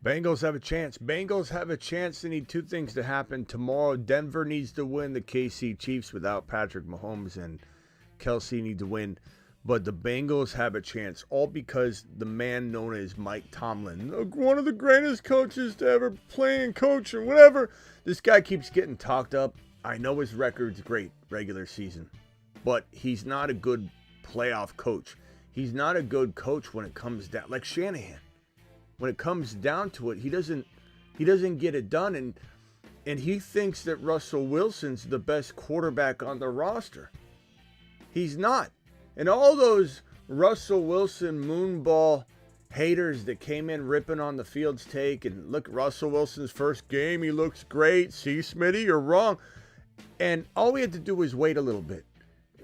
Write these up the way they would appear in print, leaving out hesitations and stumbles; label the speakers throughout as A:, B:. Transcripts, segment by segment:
A: Bengals have a chance. Bengals have a chance. They need two things to happen tomorrow. Denver needs to win. The KC Chiefs without Patrick Mahomes and Kelsey need to win. But the Bengals have a chance, all because the man known as Mike Tomlin, one of the greatest coaches to ever play and coach or whatever, this guy keeps getting talked up. I know his record's great, regular season, but he's not a good playoff coach. He's not a good coach when it comes down, like Shanahan. When it comes down to it, he doesn't get it done, and he thinks that Russell Wilson's the best quarterback on the roster. He's not. And all those Russell Wilson moonball haters that came in ripping on the Fields take, and look, Russell Wilson's first game, he looks great. See, Smitty, you're wrong. And all we had to do was wait a little bit.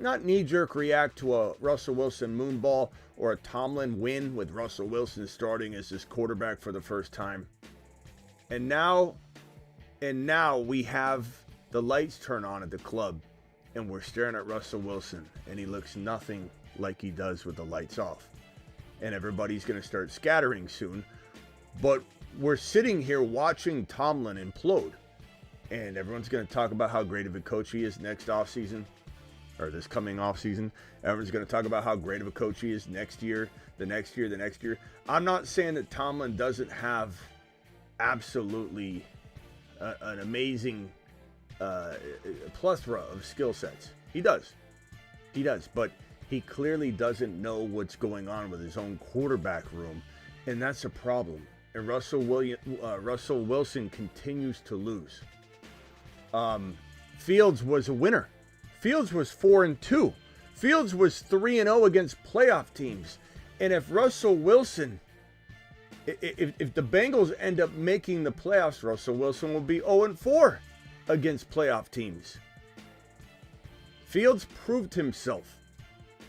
A: Not knee-jerk react to a Russell Wilson moonball or a Tomlin win with Russell Wilson starting as his quarterback for the first time. And now we have the lights turn on at the club, and we're staring at Russell Wilson, and he looks nothing like he does with the lights off. And everybody's going to start scattering soon. But we're sitting here watching Tomlin implode, and everyone's going to talk about how great of a coach he is next offseason. Or this coming offseason. Everyone's going to talk about how great of a coach he is next year, the next year, the next year. I'm not saying that Tomlin doesn't have absolutely an amazing plethora of skill sets. He does. He does. But he clearly doesn't know what's going on with his own quarterback room. And that's a problem. And Russell Wilson continues to lose. Fields was a winner. Fields was 4-2. Fields was 3-0 against playoff teams. And if Russell Wilson, if the Bengals end up making the playoffs, Russell Wilson will be 0-4 against playoff teams. Fields proved himself.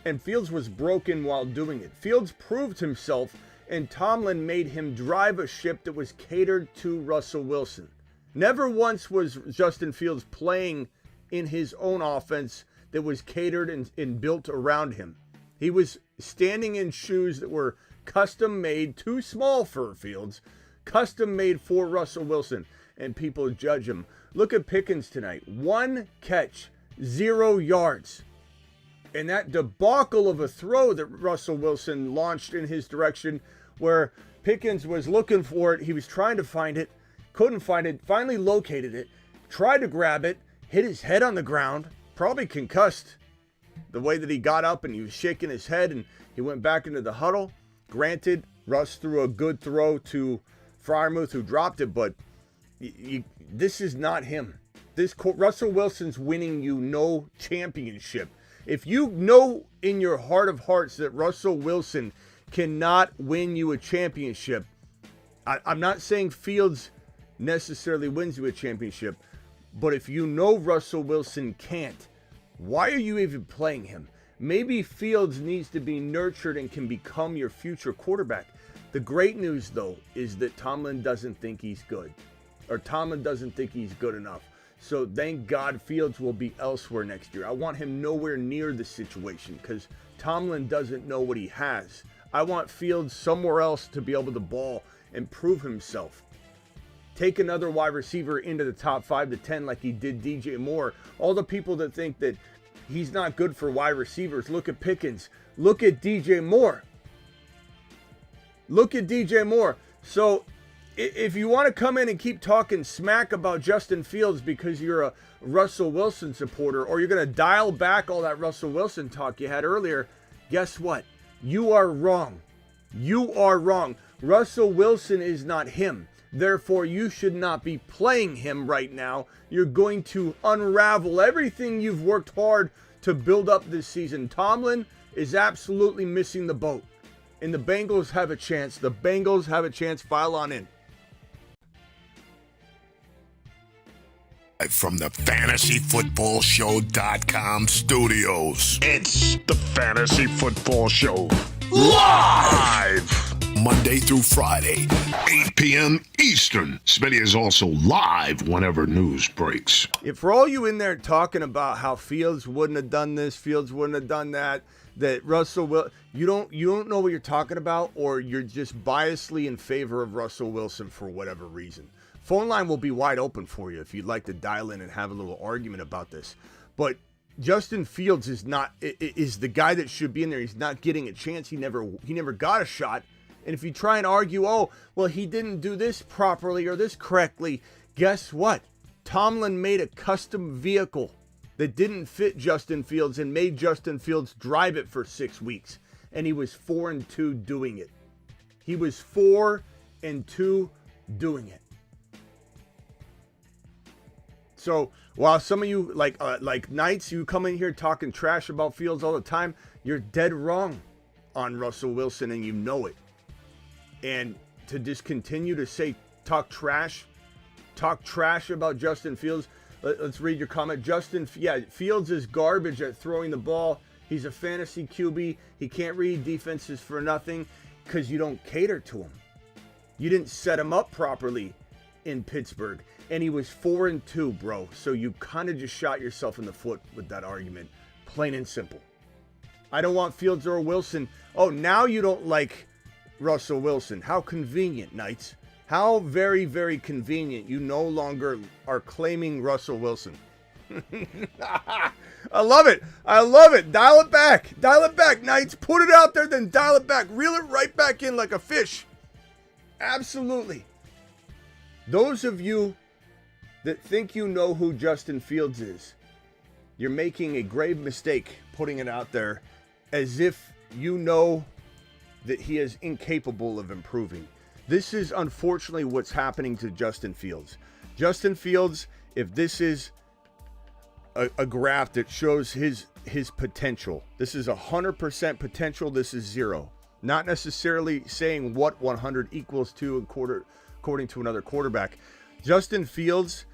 A: And Fields was broken while doing it. Fields proved himself, and Tomlin made him drive a ship that was catered to Russell Wilson. Never once was Justin Fields playing in his own offense that was catered and built around him. He was standing in shoes that were custom made, too small for Fields, custom made for Russell Wilson, and people judge him. Look at Pickens tonight. 1 catch, 0 yards. And that debacle of a throw that Russell Wilson launched in his direction, where Pickens was looking for it, he was trying to find it, couldn't find it, finally located it, tried to grab it, hit his head on the ground, probably concussed the way that he got up and he was shaking his head and he went back into the huddle. Granted, Russ threw a good throw to Freiermuth who dropped it, but this is not him. Russell Wilson's winning you no championship. If you know in your heart of hearts that Russell Wilson cannot win you a championship, I'm not saying Fields necessarily wins you a championship, but if you know Russell Wilson can't, why are you even playing him? Maybe Fields needs to be nurtured and can become your future quarterback. The great news, though, is that Tomlin doesn't think he's good. Or Tomlin doesn't think he's good enough. So thank God Fields will be elsewhere next year. I want him nowhere near the situation because Tomlin doesn't know what he has. I want Fields somewhere else to be able to ball and prove himself. Take another wide receiver into the top 5 to 10 like he did DJ Moore. All the people that think that he's not good for wide receivers, look at Pickens. Look at DJ Moore. Look at DJ Moore. So if you want to come in and keep talking smack about Justin Fields because you're a Russell Wilson supporter, or you're going to dial back all that Russell Wilson talk you had earlier, guess what? You are wrong. You are wrong. Russell Wilson is not him. Therefore, you should not be playing him right now. You're going to unravel everything you've worked hard to build up this season. Tomlin is absolutely missing the boat. And the Bengals have a chance. The Bengals have a chance. File on in.
B: From the FantasyFootballShow.com studios, it's the Fantasy Football Show live. Monday through Friday, 8 p.m. Eastern. Smitty is also live whenever news breaks.
A: If for all you in there talking about how Fields wouldn't have done this, Fields wouldn't have done that, that Russell will, you don't know what you're talking about, or you're just biasly in favor of Russell Wilson for whatever reason. Phone line will be wide open for you if you'd like to dial in and have a little argument about this. But Justin Fields is the guy that should be in there. He's not getting a chance. He never got a shot. And if you try and argue, oh, well, he didn't do this properly or this correctly, guess what? Tomlin made a custom vehicle that didn't fit Justin Fields and made Justin Fields drive it for 6 weeks. And he was 4-2 doing it. He was 4-2 doing it. So while some of you like Knights, you come in here talking trash about Fields all the time, you're dead wrong on Russell Wilson, and you know it. And to just continue to talk trash about Justin Fields. Let's read your comment. Fields is garbage at throwing the ball. He's a fantasy QB. He can't read defenses for nothing because you don't cater to him. You didn't set him up properly in Pittsburgh. And he was 4-2, bro. So you kind of just shot yourself in the foot with that argument. Plain and simple. I don't want Fields or Wilson. Oh, now you don't like Russell Wilson. How convenient, Knights. How very, very convenient. You no longer are claiming Russell Wilson. I love it. I love it. Dial it back. Dial it back, Knights. Put it out there, then dial it back. Reel it right back in like a fish. Absolutely. Those of you that think you know who Justin Fields is, you're making a grave mistake putting it out there as if you know that he is incapable of improving. This is unfortunately what's happening to Justin Fields. Justin Fields, if this is a graph that shows his potential, this is 100% potential, this is 0. Not necessarily saying what 100 equals to according to another quarterback. Justin Fields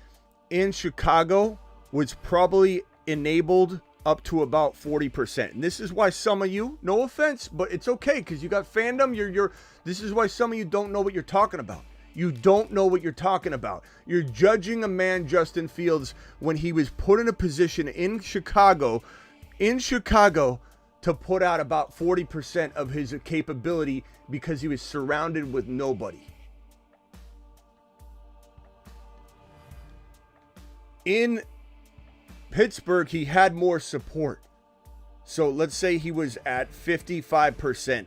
A: in Chicago was probably enabled up to about 40%. And this is why some of you, no offense, but it's okay because you got fandom. This is why some of you don't know what you're talking about. You don't know what you're talking about. You're judging a man, Justin Fields, when he was put in a position in Chicago to put out about 40% of his capability because he was surrounded with nobody. In Pittsburgh, he had more support. So let's say he was at 55%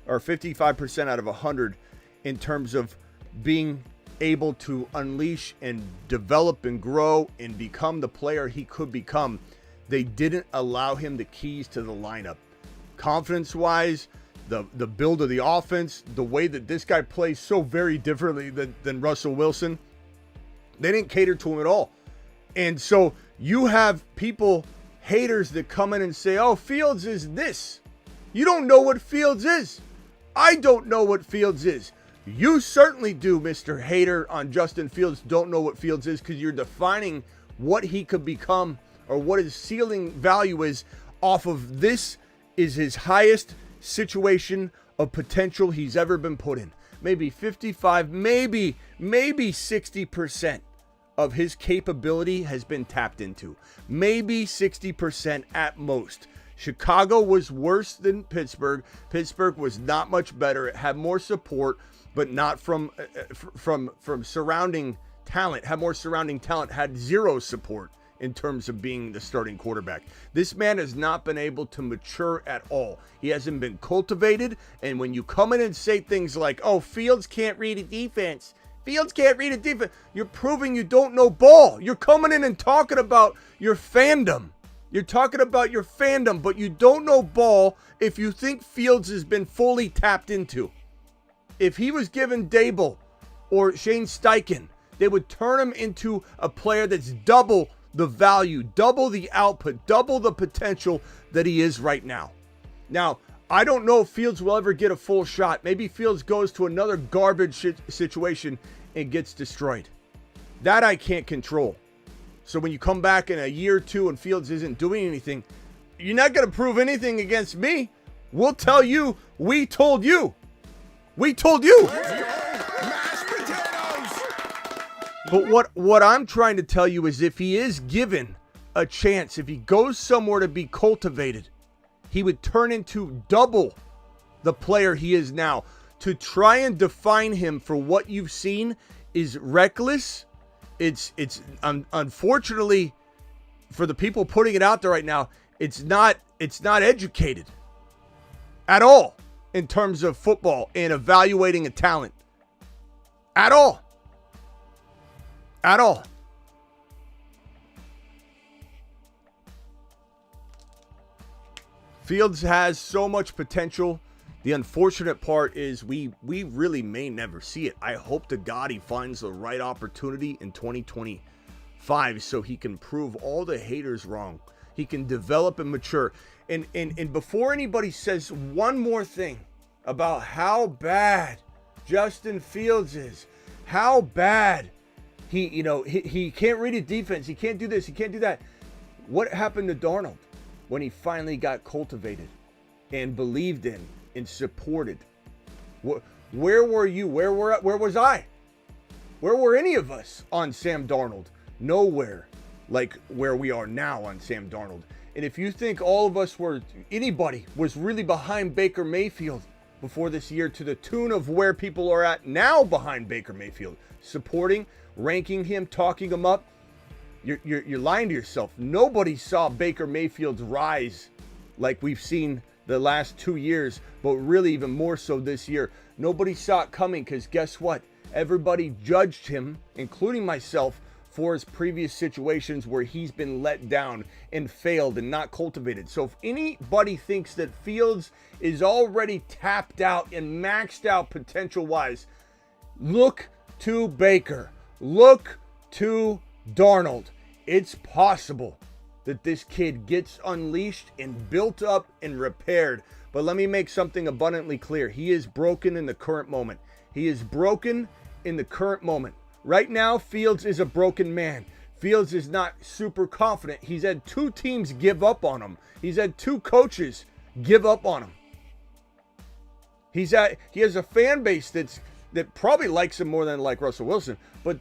A: or 55% out of 100 in terms of being able to unleash and develop and grow and become the player he could become. They didn't allow him the keys to the lineup. Confidence-wise, the build of the offense, the way that this guy plays so very differently than Russell Wilson, they didn't cater to him at all. And so you have people, haters that come in and say, oh, Fields is this. You don't know what Fields is. I don't know what Fields is. You certainly do, Mr. Hater on Justin Fields, don't know what Fields is because you're defining what he could become or what his ceiling value is off of this is his highest situation of potential he's ever been put in. Maybe 55, maybe 60% of his capability has been tapped into. Maybe 60% at most. Chicago was worse than Pittsburgh. Pittsburgh was not much better. It had more support, but not from surrounding talent. Had more surrounding talent. Had zero support in terms of being the starting quarterback. This man has not been able to mature at all. He hasn't been cultivated. And when you come in and say things like, oh, Fields can't read a defense. Fields can't read a defense. You're proving you don't know ball. You're coming in and talking about your fandom. You're talking about your fandom, but you don't know ball if you think Fields has been fully tapped into. If he was given Dable or Shane Steichen, they would turn him into a player that's double the value, double the output, double the potential that he is right now. Now, I don't know if Fields will ever get a full shot. Maybe Fields goes to another garbage situation and gets destroyed. That I can't control. So when you come back in a year or two and Fields isn't doing anything, you're not going to prove anything against me. We'll tell you, we told you. We told you.
B: Mashed potatoes.
A: But what I'm trying to tell you is if he is given a chance, if he goes somewhere to be cultivated, he would turn into double the player he is now. To try and define him for what you've seen is reckless. It's unfortunately for the people putting it out there right now, it's not educated at all in terms of football and evaluating a talent. At all. At all. Fields has so much potential. The unfortunate part is we really may never see it. I hope to God he finds the right opportunity in 2025 so he can prove all the haters wrong. He can develop and mature. And before anybody says one more thing about how bad Justin Fields is, how bad he can't read a defense, he can't do this, he can't do that. What happened to Darnold when he finally got cultivated and believed in and supported? Where were you? Where was I? Where were any of us on Sam Darnold? Nowhere like where we are now on Sam Darnold. And if you think anybody was really behind Baker Mayfield before this year to the tune of where people are at now behind Baker Mayfield, supporting, ranking him, talking him up, you're lying to yourself. Nobody saw Baker Mayfield's rise like we've seen the last 2 years, but really even more so this year. Nobody saw it coming because guess what? Everybody judged him, including myself, for his previous situations where he's been let down and failed and not cultivated. So if anybody thinks that Fields is already tapped out and maxed out potential-wise, look to Baker. Look to Darnold. It's possible that this kid gets unleashed and built up and repaired. But let me make something abundantly clear. He is broken in the current moment. He is broken in the current moment. Right now, Fields is a broken man. Fields is not super confident. He's had 2 teams give up on him. He's had 2 coaches give up on him. He has a fan base that probably likes him more than like Russell Wilson. But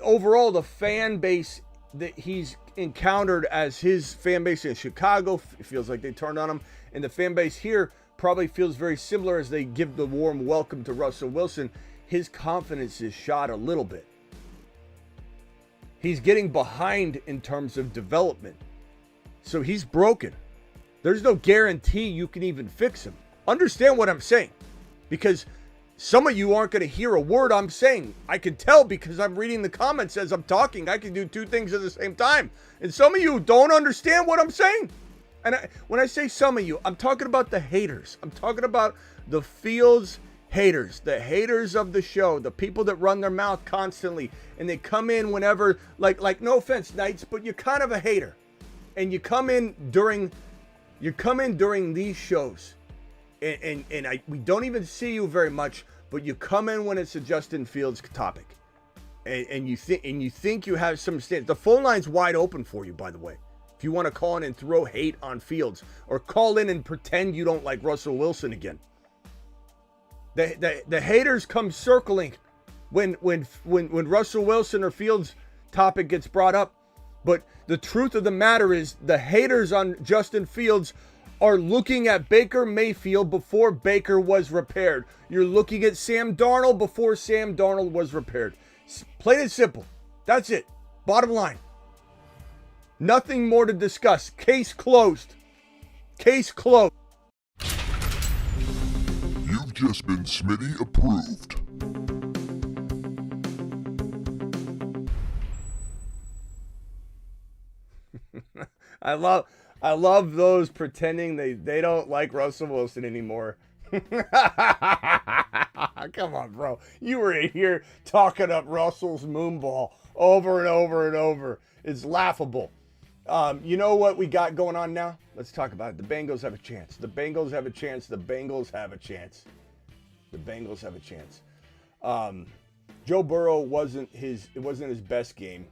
A: overall, the fan base that he's encountered as his fan base in Chicago, it feels like they turned on him. And the fan base here probably feels very similar as they give the warm welcome to Russell Wilson. His confidence is shot a little bit. He's getting behind in terms of development. So he's broken. There's no guarantee you can even fix him. Understand what I'm saying. Because some of you aren't going to hear a word I'm saying. I can tell because I'm reading the comments as I'm talking. I can do 2 things at the same time. And some of you don't understand what I'm saying. And when I say some of you, I'm talking about the haters. I'm talking about the Fields haters, the haters of the show, the people that run their mouth constantly. And they come in whenever, like no offense, Knights, but you're kind of a hater. And you come in during these shows. And we don't even see you very much, but you come in when it's a Justin Fields topic, and you think you have some stance. The phone line's wide open for you, by the way. If you want to call in and throw hate on Fields, or call in and pretend you don't like Russell Wilson again. The haters come circling when Russell Wilson or Fields topic gets brought up, but the truth of the matter is the haters on Justin Fields are looking at Baker Mayfield before Baker was repaired. You're looking at Sam Darnold before Sam Darnold was repaired. Plain and simple. That's it. Bottom line. Nothing more to discuss. Case closed. Case closed.
B: You've just been Smitty approved.
A: I love those pretending they don't like Russell Wilson anymore. Come on, bro. You were in here talking up Russell's moonball over and over and over. It's laughable. You know what we got going on now? Let's talk about it. The Bengals have a chance. The Bengals have a chance. The Bengals have a chance. The Bengals have a chance. Joe Burrow wasn't his best game.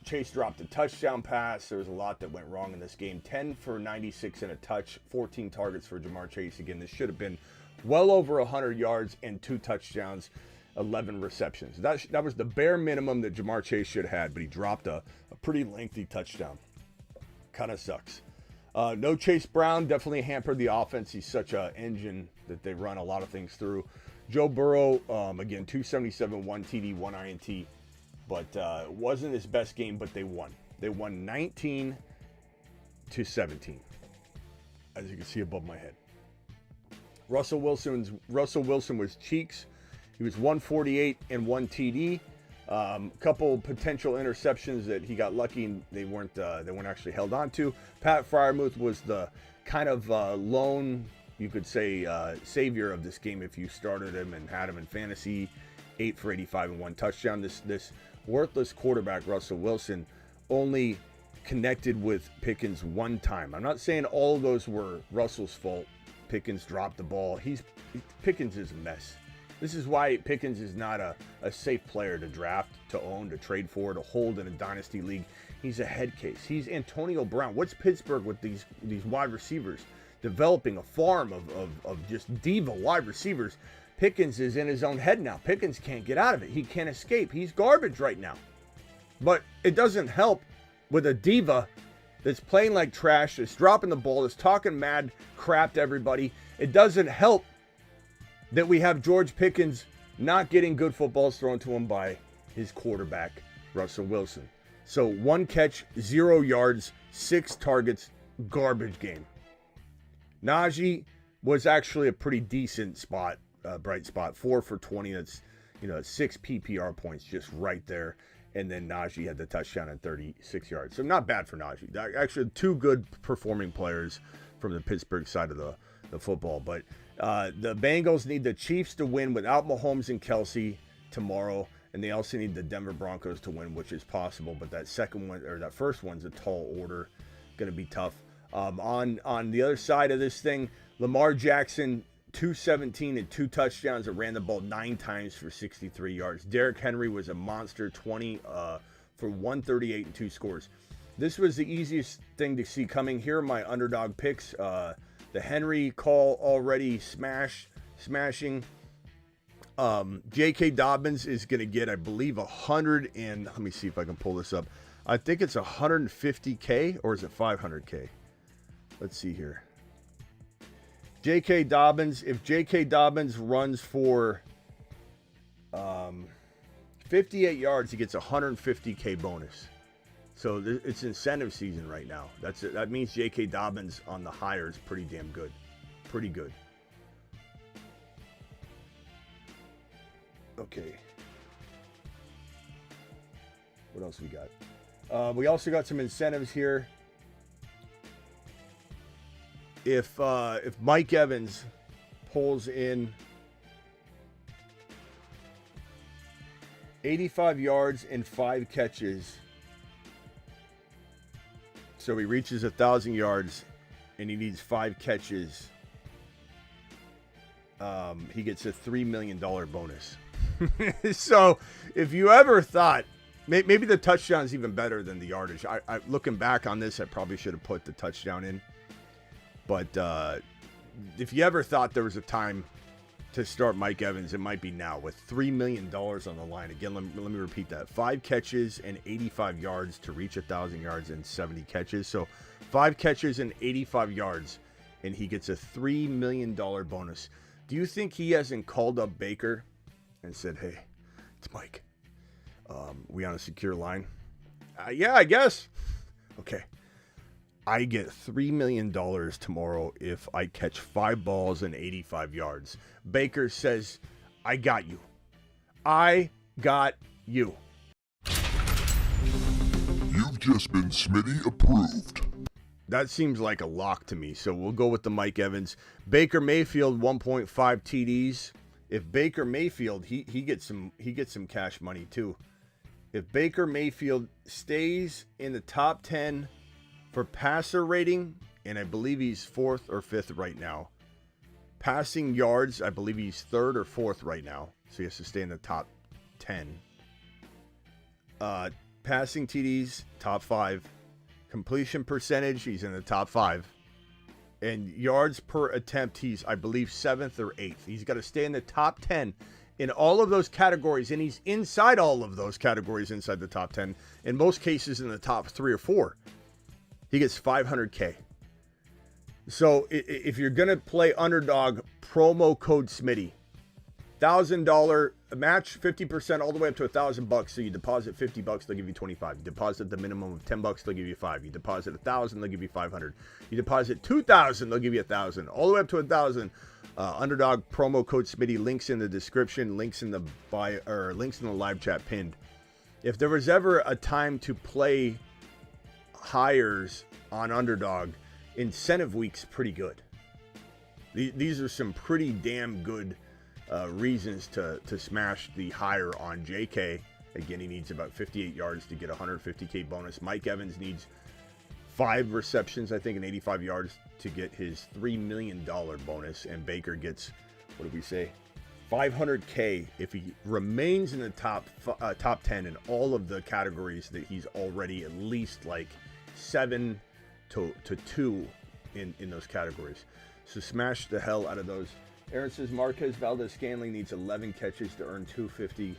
A: Chase dropped a touchdown pass. There was a lot that went wrong in this game. 10 for 96 and a touch, 14 targets for Jamar Chase. Again, this should have been Well over 100 yards and 2 touchdowns, 11 receptions. That was the bare minimum that Jamar Chase should have had, but he dropped a pretty lengthy touchdown. Kind of sucks. No Chase Brown, definitely hampered the offense. He's such an engine that they run a lot of things through. Joe Burrow, again, 277, 1 TD, 1 INT. But it wasn't his best game, but they won. They won 19-17, as you can see above my head. Russell Wilson was cheeks. He was 148 and 1 TD. Couple potential interceptions that he got lucky and they weren't actually held on to. Pat Freiermuth was the kind of lone, you could say, savior of this game if you started him and had him in fantasy. 8 for 85 and 1 touchdown. This worthless quarterback, Russell Wilson, only connected with Pickens one time. I'm not saying all of those were Russell's fault. Pickens dropped the ball. Pickens is a mess. This is why Pickens is not a safe player to draft, to own, to trade for, to hold in a dynasty league. He's a head case. He's Antonio Brown. What's Pittsburgh with these wide receivers? Developing a farm of just diva wide receivers. Pickens is in his own head now. Pickens can't get out of it. He can't escape. He's garbage right now. But it doesn't help with a diva that's playing like trash, that's dropping the ball, that's talking mad crap to everybody. It doesn't help that we have George Pickens not getting good footballs thrown to him by his quarterback, Russell Wilson. So 1 catch, 0 yards, 6 targets, garbage game. Najee was actually a pretty decent bright spot. 4 for 20. That's 6 PPR points just right there. And then Najee had the touchdown at 36 yards. So not bad for Najee. Actually, 2 good performing players from the Pittsburgh side of the football. But the Bengals need the Chiefs to win without Mahomes and Kelsey tomorrow. And they also need the Denver Broncos to win, which is possible. But that first one's a tall order. Going to be tough. On the other side of this thing, Lamar Jackson, 217 and 2 touchdowns, and ran the ball 9 times for 63 yards. Derrick Henry was a monster, 20 for 138 and 2 scores. This was the easiest thing to see coming. Here are my underdog picks. The Henry call already smashing. J.K. Dobbins is going to get, I believe, 100 and let me see if I can pull this up. I think it's 150K or is it 500K? Let's see here. J.K. Dobbins, if J.K. Dobbins runs for 58 yards, he gets 150K bonus. So it's incentive season right now. That means J.K. Dobbins on the higher is pretty damn good. Pretty good. Okay. What else we got? We also got some incentives here. If Mike Evans pulls in 85 yards and 5 catches, so he reaches 1,000 yards and he needs 5 catches, he gets a $3 million bonus. So if you ever thought, maybe the touchdown's even better than the yardage. I looking back on this, I probably should have put the touchdown in. But if you ever thought there was a time to start Mike Evans, it might be now with $3 million on the line. Again, let me repeat that. 5 catches and 85 yards to reach 1,000 yards and 70 catches. So 5 catches and 85 yards, and he gets a $3 million bonus. Do you think he hasn't called up Baker and said, hey, it's Mike. We on a secure line? Yeah, I guess. Okay. I get $3 million tomorrow if I catch 5 balls and 85 yards. Baker says, I got you. I got you.
B: You've just been Smitty approved.
A: That seems like a lock to me, so we'll go with the Mike Evans. Baker Mayfield, 1.5 TDs. If Baker Mayfield, he gets some cash money too. If Baker Mayfield stays in the top 10 for passer rating, and I believe he's 4th or 5th right now. Passing yards, I believe he's 3rd or 4th right now, so he has to stay in the top 10. Passing TDs, top 5. Completion percentage, he's in the top 5. And yards per attempt, he's, I believe, 7th or 8th. He's got to stay in the top 10 in all of those categories, and he's inside all of those categories inside the top 10. In most cases, in the top 3 or 4. He gets $500K. So if you're going to play underdog, promo code Smitty. $1,000 match, 50% all the way up to $1,000. So you deposit $50, they'll give you $25. You deposit the minimum of $10, they'll give you $5. You deposit $1,000, they'll give you $500. You deposit $2,000, they'll give you $1,000. All the way up to $1,000. Underdog promo code Smitty. Links in the description. Links in the bio, or links in the live chat pinned. If there was ever a time to play hires on underdog, incentive week's pretty good. These are some pretty damn good reasons to smash the hire on JK. Again, he needs about 58 yards to get a 150K bonus. Mike Evans needs 5 receptions, I think, and 85 yards to get his $3 million bonus. And Baker gets, what did we say, 500K if he remains in the top 10 in all of the categories that he's already at least like 7 to 2 in those categories. So smash the hell out of those. Aaron says Marquez Valdez-Scantling needs 11 catches to earn 250,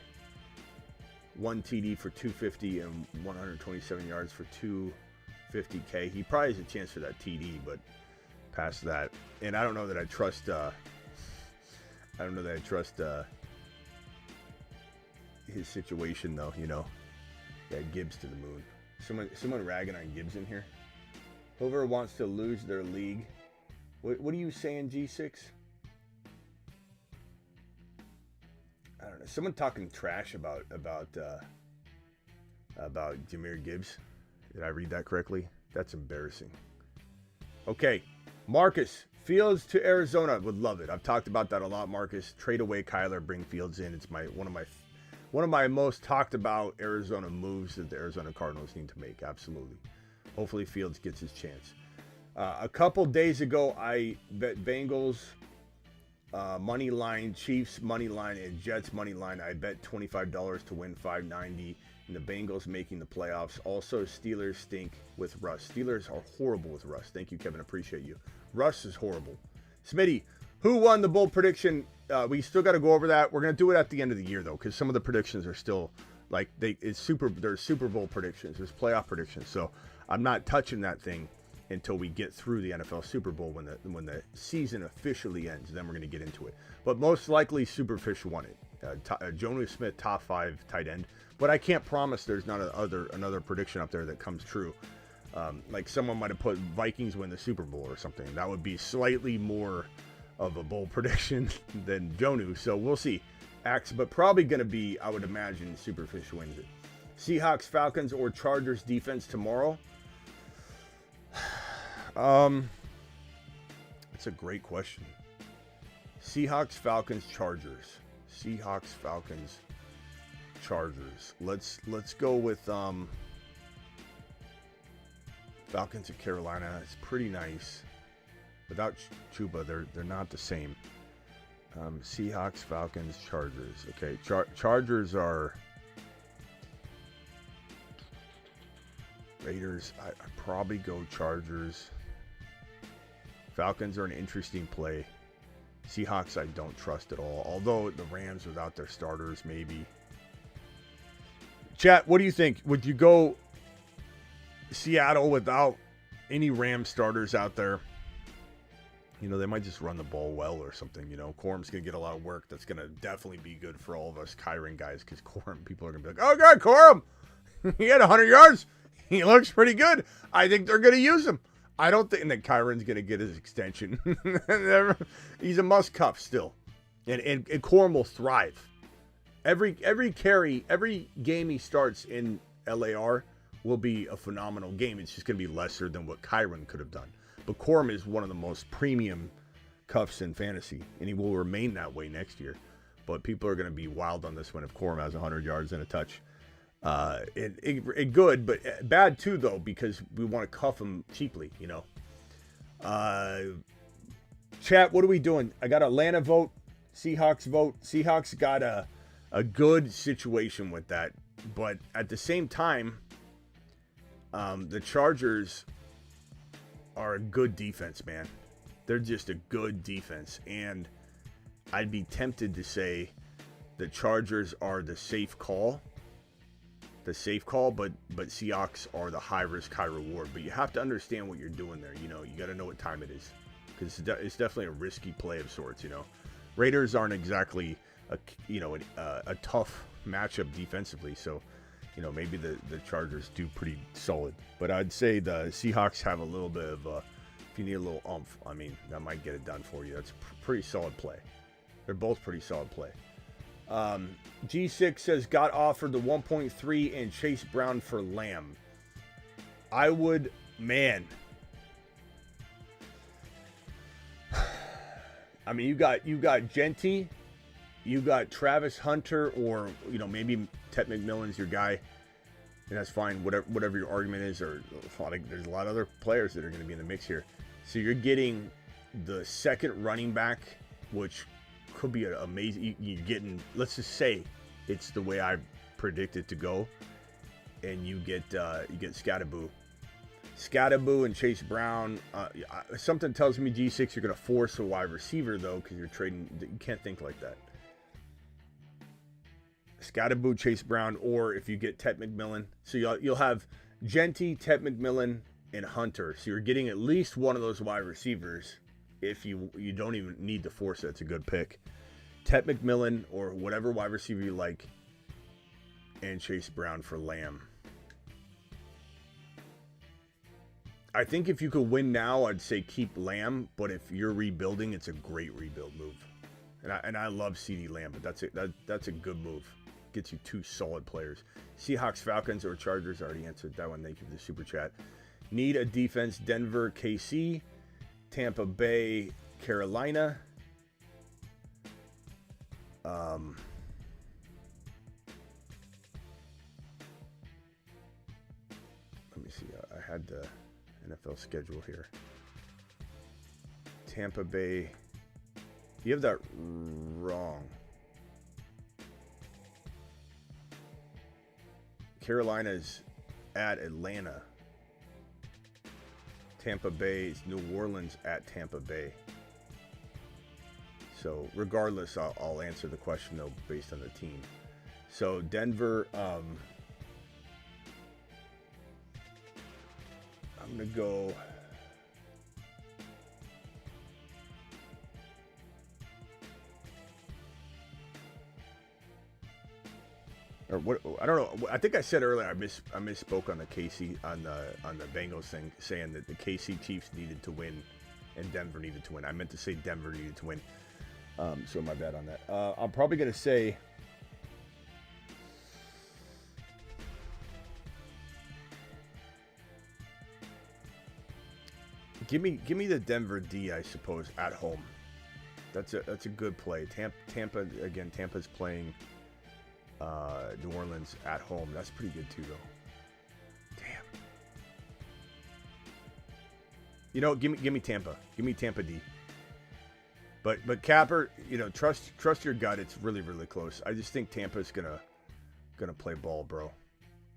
A: 1 TD for 250, and 127 yards for 250K. He probably has a chance for that TD, but past that, and I don't know that I trust. His situation though. You know, that Gibbs to the moon. Someone ragging on Gibbs in here. Whoever wants to lose their league. What are you saying, G6? I don't know. Someone talking trash about Jahmyr Gibbs. Did I read that correctly? That's embarrassing. Okay, Marcus Fields to Arizona. Would love it. I've talked about that a lot. Marcus, trade away Kyler, bring Fields in. It's one of my most talked about Arizona moves that the Arizona Cardinals need to make. Absolutely. Hopefully Fields gets his chance. A couple days ago, I bet Bengals money line, Chiefs money line, and Jets money line. I bet $25 to win $5.90, and the Bengals making the playoffs. Also, Steelers stink with Russ. Steelers are horrible with Russ. Thank you, Kevin. Appreciate you. Russ is horrible. Smitty, who won the bold prediction? We still got to go over that. We're gonna do it at the end of the year though, because some of the predictions are still like there's Super Bowl predictions, there's playoff predictions. So I'm not touching that thing until we get through the NFL Super Bowl when the season officially ends. Then we're going to get into it. But most likely Superfish won it. Jonnu Smith, top 5 tight end. But I can't promise there's not another prediction up there that comes true. Like someone might have put Vikings win the Super Bowl or something. That would be slightly more of a bold prediction than Jonnu. So we'll see. But probably going to be, I would imagine, Superfish wins it. Seahawks, Falcons, or Chargers defense tomorrow? It's a great question. Seahawks, Falcons, Chargers. Seahawks, Falcons, Chargers. Let's go with Falcons at Carolina. It's pretty nice. Without Chuba, they're not the same. Seahawks, Falcons, Chargers. Okay, Chargers are Raiders. I probably go Chargers. Falcons are an interesting play. Seahawks I don't trust at all. Although the Rams without their starters, maybe. Chat, what do you think? Would you go Seattle without any Rams starters out there? You know, they might just run the ball well or something. You know, Corum's going to get a lot of work. That's going to definitely be good for all of us Kyron guys, because Corum, people are going to be like, oh, God, Corum, he had 100 yards. He looks pretty good. I think they're going to use him. I don't think that Kyron's going to get his extension. He's a must cuff still. And Corum will thrive. Every carry, every game he starts in LAR will be a phenomenal game. It's just going to be lesser than what Kyron could have done. But Corum is one of the most premium cuffs in fantasy, and he will remain that way next year. But people are going to be wild on this one if Corum has 100 yards and a touch. Good, but bad too, though, because we want to cuff him cheaply, you know. Chat, what are we doing? I got Atlanta vote, Seahawks vote. Seahawks got a good situation with that, but at the same time, the Chargers are a good defense, man. They're just a good defense. And I'd be tempted to say the Chargers are the safe call. But Seahawks are the high risk, high reward. But you have to understand what you're doing there. You got to know what time it is, because it's definitely a risky play of sorts. Raiders aren't exactly a tough matchup defensively, so maybe the Chargers do pretty solid. But I'd say the Seahawks have a little bit of if you need a little oomph, that might get it done for you. That's a pretty solid play. They're both pretty solid play. G6 says got offered the 1.3 and Chase Brown for Lamb. I would, man. You got Genty, you got Travis Hunter, or maybe Ted McMillan's your guy, and that's fine. Whatever your argument is, or there's a lot of other players that are going to be in the mix here. So you're getting the second running back, which could be an amazing. You're getting, let's just say it's the way I predict it to go, and you get Scatterboo and Chase Brown. Something tells me G6 you're going to force a wide receiver though, because you're trading. You can't think like that. Scatterboo, Chase Brown, or if you get Ted McMillan, so you'll have Genty, Ted McMillan, and Hunter. So you're getting at least one of those wide receivers. If you don't even need to force it, it's a good pick. Ted McMillan or whatever wide receiver you like, and Chase Brown for Lamb. I think if you could win now, I'd say keep Lamb. But if you're rebuilding, it's a great rebuild move. And I love CeeDee Lamb, but that's a good move. Gets you two solid players. Seahawks, Falcons, or Chargers. Already answered that one. Thank you for the super chat. Need a defense. Denver, KC. Tampa Bay, Carolina. Let me see. I had the NFL schedule here. Tampa Bay. You have that wrong. Carolina's at Atlanta. Tampa Bay, New Orleans at Tampa Bay. So regardless, I'll answer the question though based on the team. So Denver, I'm gonna go. Or what? I don't know. I think I said earlier I misspoke on the KC on the Bengals thing, saying that the KC Chiefs needed to win and Denver needed to win. I meant to say Denver needed to win. So my bad on that. I'm probably gonna say. Give me the Denver D, I suppose, at home. That's a good play. Tampa again. Tampa's playing New Orleans at home. That's pretty good too, though. Damn. Give me Tampa. Give me Tampa D. But Capper, trust your gut. It's really really close. I just think Tampa's gonna play ball, bro.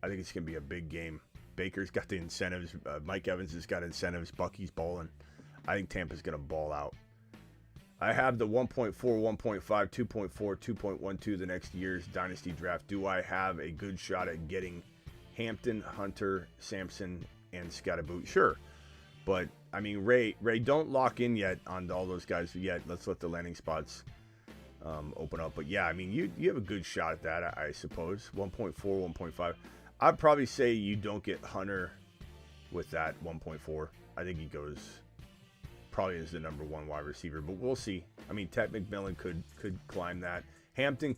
A: I think it's gonna be a big game. Baker's got the incentives. Mike Evans has got incentives. Bucky's balling. I think Tampa's gonna ball out. I have the 1.4, 1.5, 2.4, 2.12 the next year's Dynasty draft. Do I have a good shot at getting Hampton, Hunter, Sampson, and Scatterboot? Sure. But, Ray, don't lock in yet on all those guys yet. Let's let the landing spots open up. But, yeah, you have a good shot at that, I suppose. 1.4, 1.5. I'd probably say you don't get Hunter with that 1.4. I think he goes probably as the number one wide receiver, but we'll see. Ted McMillan could climb that. Sampson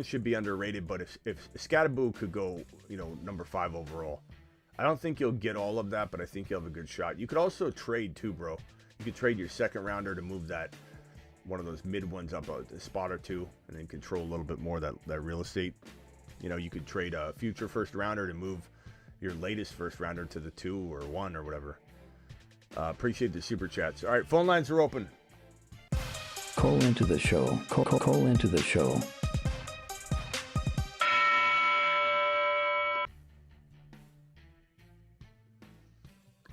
A: should be underrated, but if Scatterboo could go, number 5 overall, I don't think you'll get all of that, but I think you'll have a good shot. You could also trade too, bro. You could trade your second rounder to move that one of those mid ones up a spot or two, and then control a little bit more of that real estate. You could trade a future first rounder to move your latest first rounder to the 2 or 1 or whatever. Appreciate the super chats. All right, phone lines are open.
C: Call into the show. Call into the show.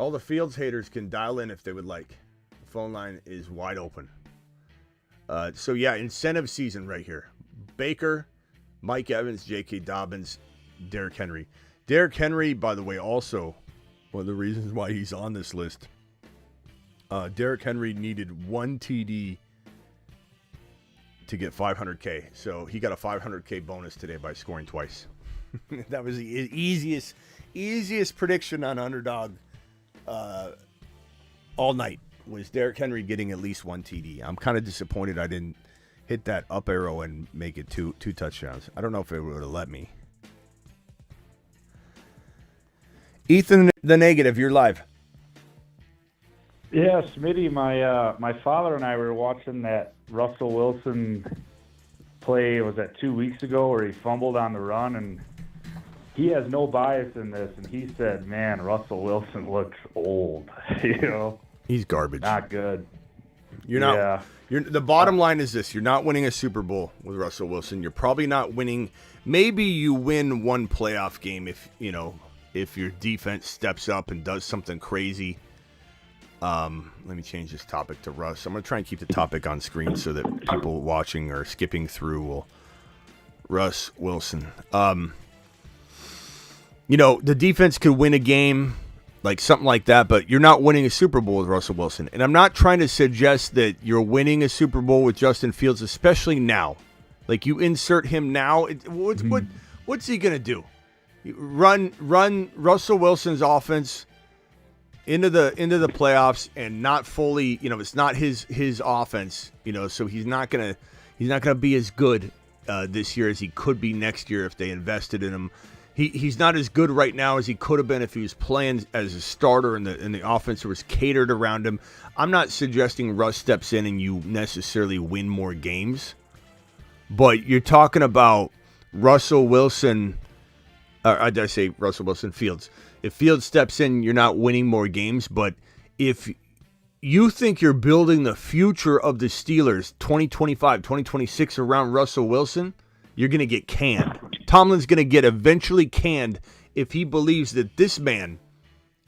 A: All the Fields haters can dial in if they would like. The phone line is wide open. So, yeah, incentive season right here. Baker, Mike Evans, J.K. Dobbins, Derrick Henry. Derrick Henry, by the way, also one of the reasons why he's on this list. Derrick Henry needed 1 TD to get $500K. So he got a $500K bonus today by scoring twice. That was the easiest prediction on Underdog all night, was Derrick Henry getting at least 1 TD. I'm kind of disappointed I didn't hit that up arrow and make it two touchdowns. I don't know if it would have let me. Ethan, the negative, you're live.
D: Yeah, Smitty, my father and I were watching that Russell Wilson play, was that 2 weeks ago, where he fumbled on the run, and he has no bias in this, and he said, man, Russell Wilson looks old,
A: He's garbage.
D: Not good.
A: You're not. Yeah. The bottom line is this: you're not winning a Super Bowl with Russell Wilson. You're probably not winning. Maybe you win one playoff game if your defense steps up and does something crazy. Let me change this topic to Russ. I'm going to try and keep the topic on screen so that people watching or skipping through will. Russ Wilson. The defense could win a game, like something like that, but you're not winning a Super Bowl with Russell Wilson. And I'm not trying to suggest that you're winning a Super Bowl with Justin Fields, especially now. Like, you insert him now, what's he going to do? Run Russell Wilson's offense into the playoffs and not fully, it's not his offense, so he's not gonna be as good this year as he could be next year if they invested in him. He's not as good right now as he could have been if he was playing as a starter and the offense was catered around him. I'm not suggesting Russ steps in and you necessarily win more games, but you're talking about Russell Wilson. Did I say Russell Wilson? Fields. If Fields steps in, you're not winning more games. But if you think you're building the future of the Steelers 2025, 2026 around Russell Wilson, you're going to get canned. Tomlin's going to get eventually canned if he believes that this man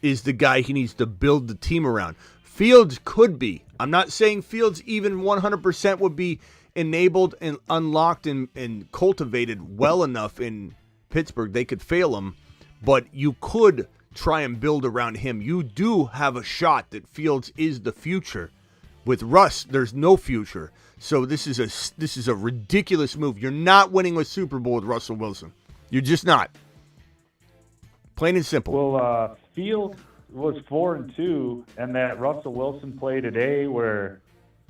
A: is the guy he needs to build the team around. Fields could be. I'm not saying Fields even 100% would be enabled and unlocked and cultivated well enough in Pittsburgh. They could fail him, but you could try and build around him. You do have a shot that Fields is the future. With Russ, there's no future. So this is a ridiculous move. You're not winning a Super Bowl with Russell Wilson. You're just not. Plain and simple.
D: Well, Fields was 4-2, and that Russell Wilson play today where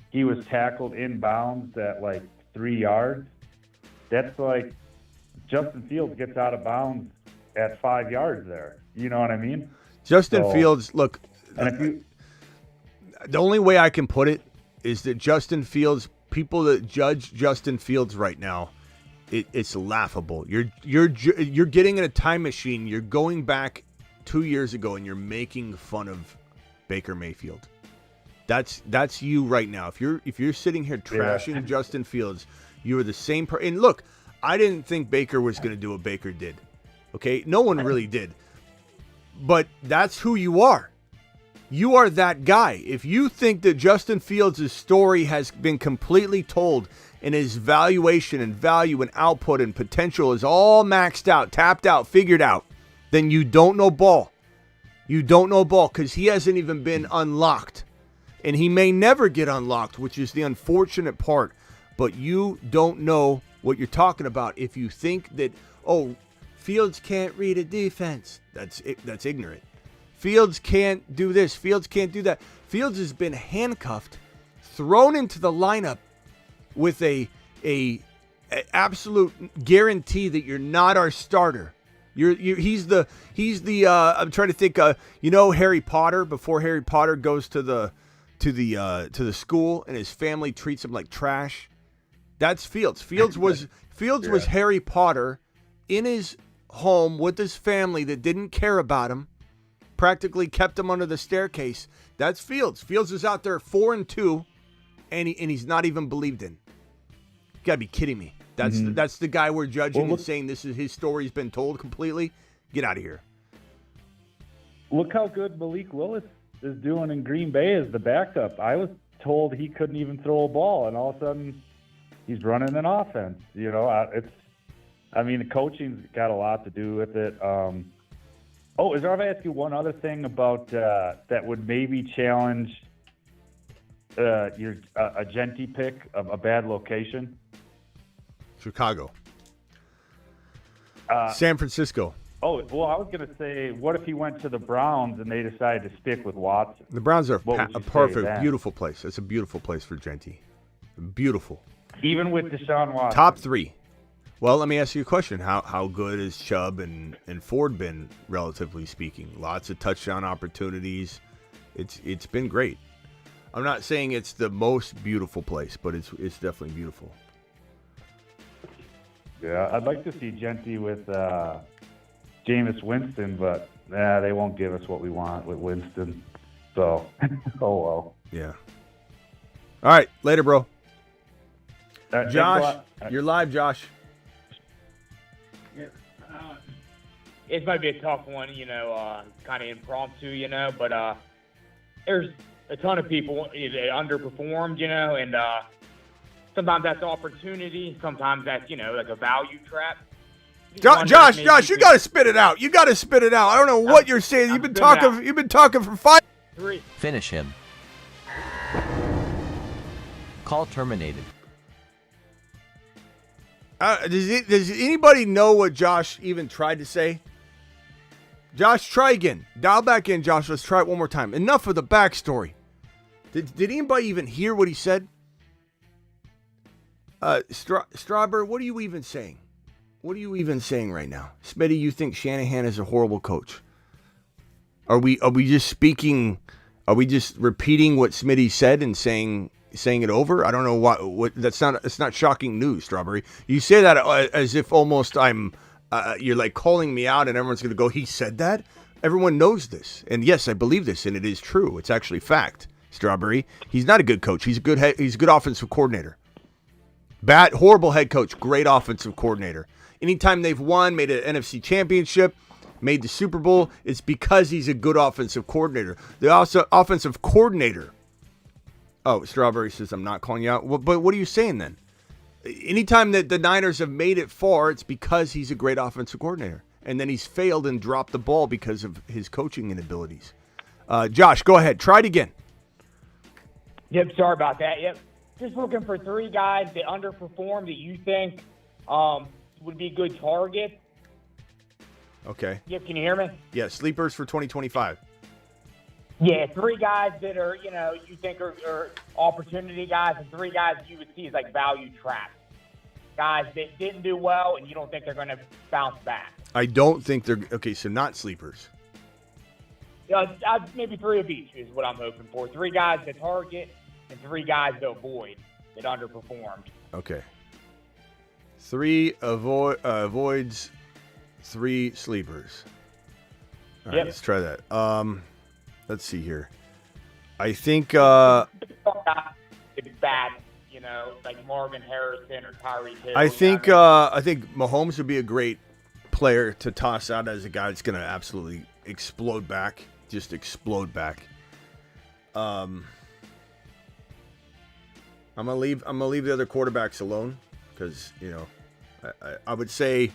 D: he was tackled inbounds at like 3 yards, that's like Justin Fields gets out of bounds at 5 yards there. You know what I mean?
A: Justin Fields, look, the only way I can put it is that Justin Fields, people that judge Justin Fields right now, it's laughable. You're getting in a time machine. You're going back 2 years ago and you're making fun of Baker Mayfield. That's you right now. If you're sitting here trashing Justin Fields, you are the same person. And look, I didn't think Baker was going to do what Baker did. Okay? No one really did. But that's who you are. You are that guy. If you think that Justin Fields' story has been completely told and his valuation and value and output and potential is all maxed out, tapped out, figured out, then you don't know ball. You don't know ball because he hasn't even been unlocked. And he may never get unlocked, which is the unfortunate part. But you don't know what you're talking about if you think that, Fields can't read a defense. That's ignorant. Fields can't do this. Fields can't do that. Fields has been handcuffed, thrown into the lineup with a absolute guarantee that you're not our starter. He's the I'm trying to think. Harry Potter, before Harry Potter goes to the school and his family treats him like trash. That's Fields. Fields was Harry Potter in his home with his family that didn't care about him, practically kept him under the staircase. That's Fields. Fields is out there 4-2, and he's not even believed in. You gotta be kidding me. That's the guy we're judging and saying this is his story's been told completely. Get out of here.
D: look how good Malik Willis is doing in Green Bay as the backup. I was told he couldn't even throw a ball, and all of a sudden he's running an offense. You know, the coaching's got a lot to do with it. Is there, if I ask you one other thing about that would maybe challenge a Genty pick of a bad location?
A: Chicago. San Francisco.
D: Oh, well, I was going to say, what if he went to the Browns and they decided to stick with Watson?
A: The Browns are
D: What would
A: a
D: you say
A: perfect,
D: then?
A: beautiful place. It's a beautiful place for Genty. Beautiful.
D: Even with Deshaun Watson?
A: Top 3. Well, let me ask you a question. How good has Chubb and Ford been, relatively speaking? Lots of touchdown opportunities. It's been great. I'm not saying it's the most beautiful place, but it's definitely beautiful.
D: Yeah, I'd like to see Genty with Jameis Winston, but they won't give us what we want with Winston. So, oh well.
A: Yeah. All right, later, bro.
D: Thanks a
A: Josh,
D: lot.
A: you're live, Josh.
E: It might be a tough one, kind of impromptu, but there's a ton of people that underperformed, and sometimes that's opportunity, sometimes that's, like a value trap.
A: Josh, you got to spit it out. You got to spit it out. I don't know what you're saying. You've been talking for 5.
E: 3.
F: Finish him. Call terminated.
A: Does anybody know what Josh even tried to say? Josh, try again. Dial back in, Josh. Let's try it one more time. Enough of the backstory. Did anybody even hear what he said? Strawberry, what are you even saying? What are you even saying right now? Smitty, you think Shanahan is a horrible coach? Are we just speaking? Are we just repeating what Smitty said and saying it over? I don't know what it's not shocking news, Strawberry. You say that as if almost you're like calling me out and everyone's going to go, he said that? Everyone knows this. And yes, I believe this and it is true. It's actually fact, Strawberry. He's not a good coach. He's a good offensive coordinator. Bad, horrible head coach, great offensive coordinator. Anytime they've won, made an NFC championship, made the Super Bowl, it's because he's a good offensive coordinator. The offensive coordinator. Oh, Strawberry says I'm not calling you out. Well, but what are you saying then? Anytime that the Niners have made it far, it's because he's a great offensive coordinator. And then he's failed and dropped the ball because of his coaching inabilities. Josh, go ahead. Try it again.
E: Yep, sorry about that. Yep. Just looking for 3 guys that underperformed that you think would be good targets.
A: Okay.
E: Yep, can you hear me?
A: Yeah, sleepers for 2025.
E: Yeah, 3 guys that are, you think are opportunity guys, and 3 guys you would see as like value traps. Guys that didn't do well, and you don't think they're going to bounce back.
A: I don't think they're okay. So not sleepers.
E: Yeah, maybe 3 of each is what I'm hoping for. 3 guys to target and 3 guys to avoid that underperformed.
A: Okay. 3 avoids, 3 sleepers. All right,
E: Yep.
A: let's try that. Let's see here. I think
E: It's bad, like Marvin Harrison or Tyreek Hill.
A: I think Mahomes would be a great player to toss out as a guy that's going to absolutely explode back, just explode back. I'm gonna leave the other quarterbacks alone because I would say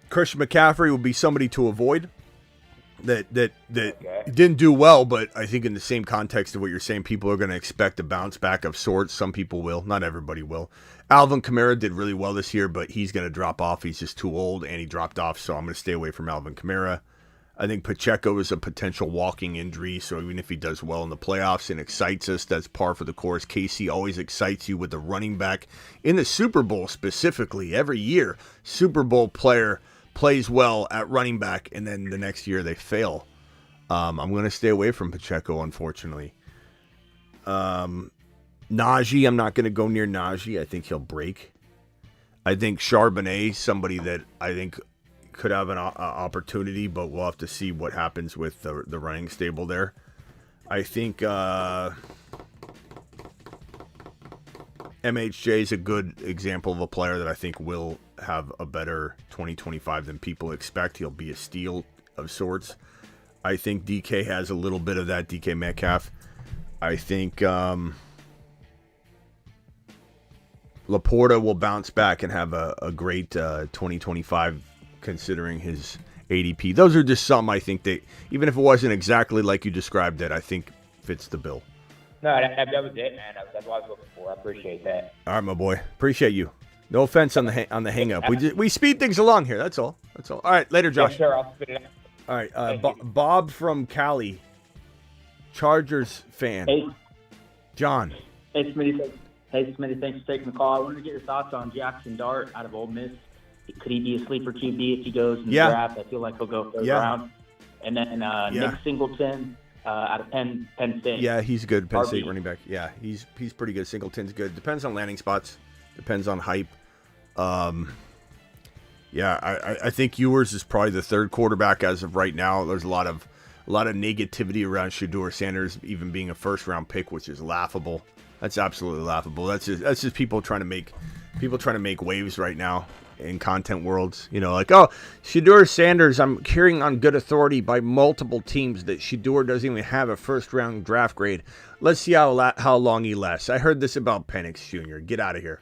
A: Christian McCaffrey would be somebody to avoid. That
E: Okay.
A: didn't do well, but I think in the same context of what you're saying, people are going to expect a bounce back of sorts. Some people will, not everybody will. Alvin Kamara did really well this year, but he's going to drop off. He's just too old, and he dropped off, so I'm going to stay away from Alvin Kamara. I think Pacheco is a potential walking injury, so even if he does well in the playoffs and excites us, that's par for the course. KC always excites you with the running back. In the Super Bowl specifically, every year, Super Bowl player plays well at running back, and then the next year they fail. I'm going to stay away from Pacheco, unfortunately. Najee, I'm not going to go near Najee. I think he'll break. I think Charbonnet, somebody that I think could have an opportunity, but we'll have to see what happens with the running stable there. I think MHJ is a good example of a player that I think will have a better 2025 than people expect. He'll be a steal of sorts. I think DK has a little bit of that, DK Metcalf. I think Laporta will bounce back and have a great 2025 considering his ADP. Those are just some I think that, even if it wasn't exactly like you described it, I think fits the bill.
E: No, that was it, man. That's what I was looking for. I appreciate that.
A: All right, my boy. Appreciate you. No offense on the hang up. We speed things along here. That's all. All right, later, Josh.
E: Yeah, sure, I'll spit it out.
A: All right, Bob from Cali, Chargers fan.
G: Hey,
A: John.
G: hey, Smitty. Hey, Smitty. Thanks for taking the call. I wanted to get your thoughts on Jackson Dart out of Ole Miss. Could he be a sleeper QB if he goes in the draft? I feel like he'll go third round. And then Nick Singleton out of Penn State.
A: Yeah, he's good. Penn State running back. Yeah, he's pretty good. Singleton's good. Depends on landing spots. Depends on hype. Yeah, I think Ewers is probably the third quarterback as of right now. There's a lot of negativity around Shedeur Sanders even being a first round pick, which is laughable. That's absolutely laughable. That's just people trying to make waves right now in content worlds. You know, like, oh, Shedeur Sanders, I'm hearing on good authority by multiple teams that Shedeur doesn't even have a first round draft grade. Let's see how long he lasts. I heard this about Penix Jr. Get out of here.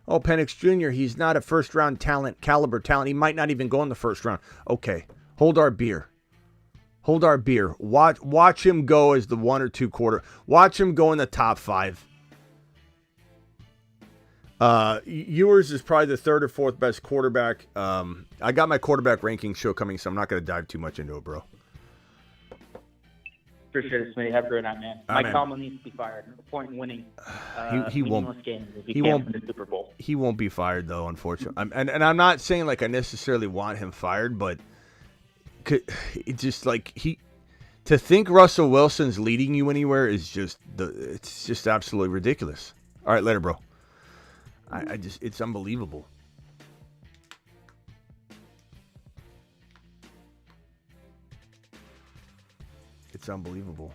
A: Oh, Penix Jr., he's not a first-round caliber talent. He might not even go in the first round. Okay, hold our beer. Watch him go as the 1 or 2 quarter. Watch him go in the top 5. Ewers is probably the 3rd or 4th best quarterback. I got my quarterback ranking show coming, so I'm not going to dive too much into it, bro.
G: Appreciate it, Smitty. Have a great night, man. Mike Tomlin needs to be fired. No point in winning.
A: He won't.
G: Games if he can't win the Super Bowl.
A: He won't be fired though, unfortunately. And I'm not saying like I necessarily want him fired, but it's just like to think Russell Wilson's leading you anywhere is it's just absolutely ridiculous. All right, later, bro. It's unbelievable. It's unbelievable.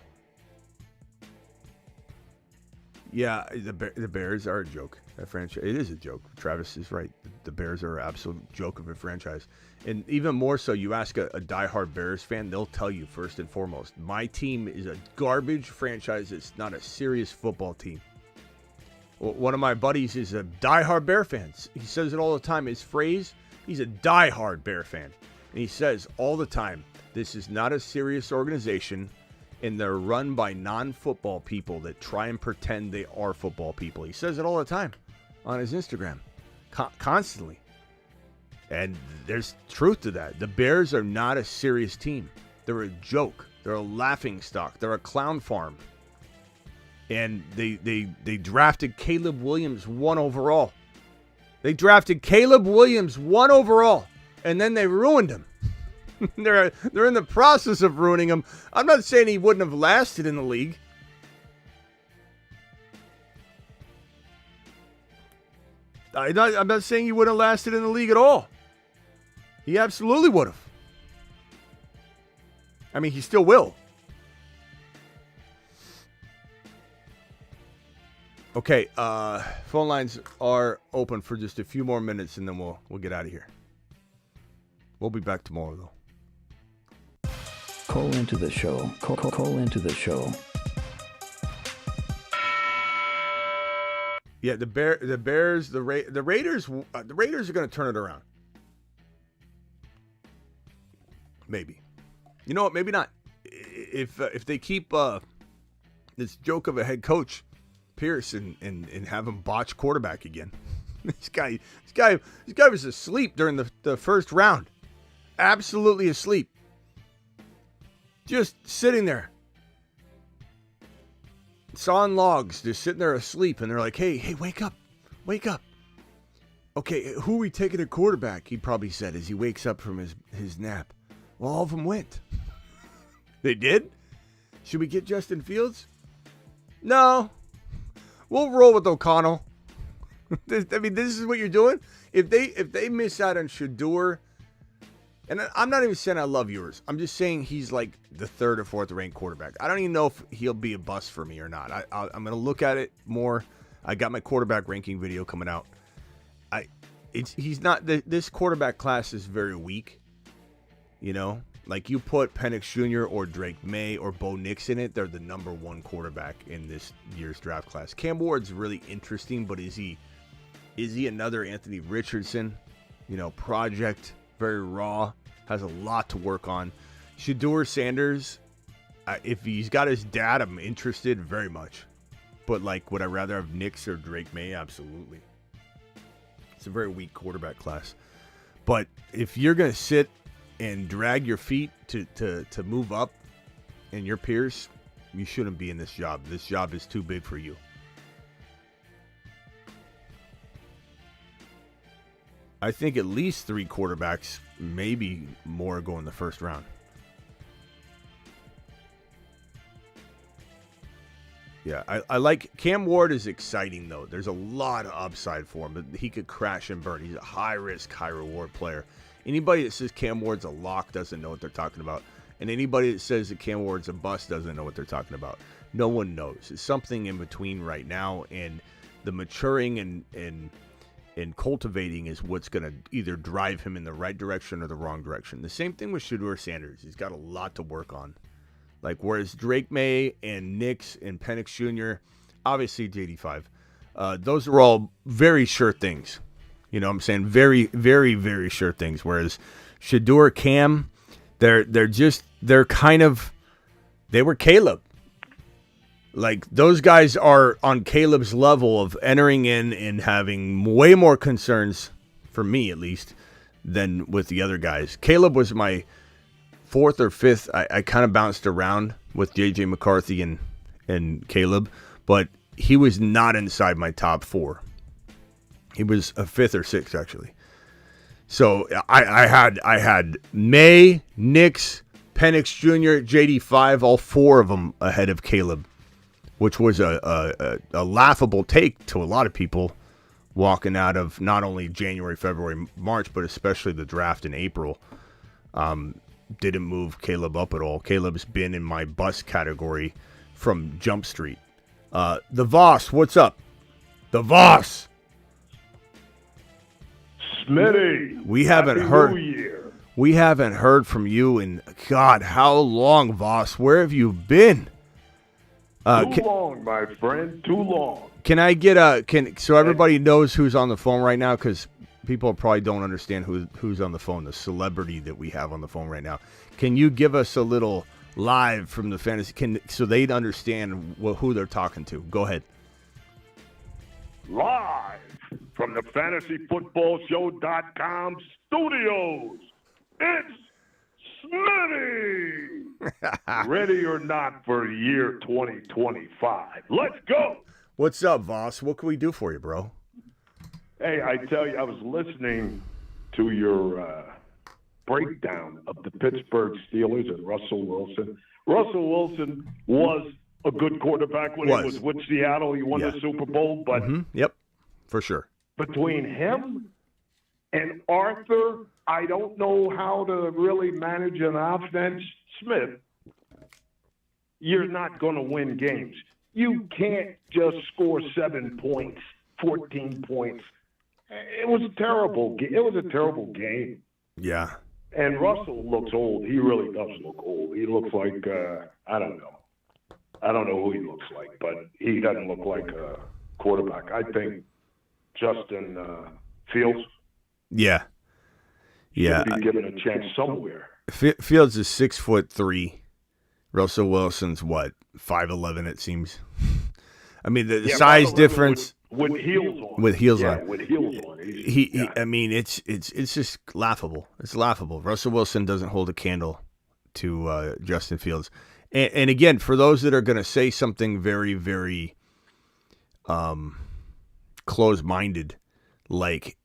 A: Yeah, the Bears are a joke. That franchise, it is a joke. Travis is right. The Bears are an absolute joke of a franchise. And even more so, you ask a diehard Bears fan, they'll tell you first and foremost, my team is a garbage franchise. It's not a serious football team. One of my buddies is a diehard Bear fan. He says it all the time. His phrase, he's a diehard Bear fan. And he says all the time, this is not a serious organization, and they're run by non-football people that try and pretend they are football people. He says it all the time on his Instagram, constantly. And there's truth to that. The Bears are not a serious team. They're a joke. They're a laughing stock. They're a clown farm. And they drafted Caleb Williams 1 overall. They drafted Caleb Williams 1 overall, and then they ruined him. They're in the process of ruining him. I'm not saying he wouldn't have lasted in the league. I'm not saying he wouldn't have lasted in the league at all. He absolutely would have. I mean, he still will. Okay, phone lines are open for just a few more minutes, and then we'll get out of here. We'll be back tomorrow, though.
C: Call into the show. Call into the show.
A: Yeah, the Bears, the Raiders are going to turn it around. Maybe. You know what? Maybe not. If they keep this joke of a head coach, Pierce, and have him botch quarterback again. This guy was asleep during the first round. Absolutely asleep. Just sitting there. Sawing logs, just sitting there asleep, and they're like, hey, wake up. Okay, who are we taking at quarterback? He probably said as he wakes up from his nap. Well, all of them went. They did? Should we get Justin Fields? No. We'll roll with O'Connell. I mean, this is what you're doing? If they miss out on Shedeur, and I'm not even saying I love yours. I'm just saying he's like the 3rd or 4th ranked quarterback. I don't even know if he'll be a bust for me or not. I'm going to look at it more. I got my quarterback ranking video coming out. He's not. This quarterback class is very weak. You know, like you put Penix Jr. or Drake May or Bo Nix in it, they're the number one quarterback in this year's draft class. Cam Ward's really interesting, but is he another Anthony Richardson? You know, project, very raw, has a lot to work on. Shedeur Sanders, if he's got his dad, I'm interested very much. But, like, would I rather have Nix or Drake May? Absolutely. It's a very weak quarterback class. But if you're going to sit and drag your feet to move up in your peers, you shouldn't be in this job. This job is too big for you. I think at least 3 quarterbacks, maybe more, go in the first round. Yeah, I like Cam Ward is exciting, though. There's a lot of upside for him, but he could crash and burn. He's a high-risk, high-reward player. Anybody that says Cam Ward's a lock doesn't know what they're talking about. And anybody that says that Cam Ward's a bust doesn't know what they're talking about. No one knows. It's something in between right now, and the maturing and cultivating is what's going to either drive him in the right direction or the wrong direction. The same thing with Shedeur Sanders. He's got a lot to work on. Like, whereas Drake May and Nix and Penix Jr., obviously JD5, those are all very sure things. You know what I'm saying? Very, very, very sure things. Whereas Shedeur, Cam, they were Caleb. Like, those guys are on Caleb's level of entering in and having way more concerns, for me at least, than with the other guys. Caleb was my 4th or 5th. I kind of bounced around with J.J. McCarthy and Caleb, but he was not inside my top 4. He was a 5th or 6th, actually. So I had May, Nix, Penix Jr., JD5, all 4 of them ahead of Caleb, which was a laughable take to a lot of people walking out of not only January, February, March, but especially the draft in April. Didn't move Caleb up at all. Caleb's been in my bust category from Jump Street. The Voss, what's up? The Voss.
H: Smitty.
A: We haven't
H: Happy
A: heard.
H: New Year.
A: We haven't heard from you in God. How long, Voss? Where have you been?
H: Too long, my friend. Too long.
A: Can I get so everybody knows who's on the phone right now, because people probably don't understand who's on the phone, the celebrity that we have on the phone right now. Can you give us a little live from the fantasy, so they'd understand who they're talking to? Go ahead.
H: Live from the FantasyFootballShow.com studios, it's Smitty. Ready or not for year 2025. Let's go.
A: What's up, Voss? What can we do for you, bro?
H: Hey, I tell you, I was listening to your breakdown of the Pittsburgh Steelers and Russell Wilson. Russell Wilson was a good quarterback when he was with Seattle. He won the Super Bowl, but
A: Yep, for sure.
H: Between him and Arthur, I don't know how to really manage an offense. Smith, you're not going to win games. You can't just score 7 points, 14 points. It was a terrible game. It was a terrible game.
A: Yeah.
H: And Russell looks old. He really does look old. He looks like, I don't know. I don't know who he looks like, but he doesn't look like a quarterback. I think Justin Fields
A: should
H: be given a chance somewhere.
A: Fields is 6'3". Russell Wilson's what, 5'11", it seems. I mean, the size difference
H: with heels on.
A: With heels on.
H: With heels on.
A: I mean, it's just laughable. It's laughable. Russell Wilson doesn't hold a candle to Justin Fields. And again, for those that are going to say something very, very close-minded, like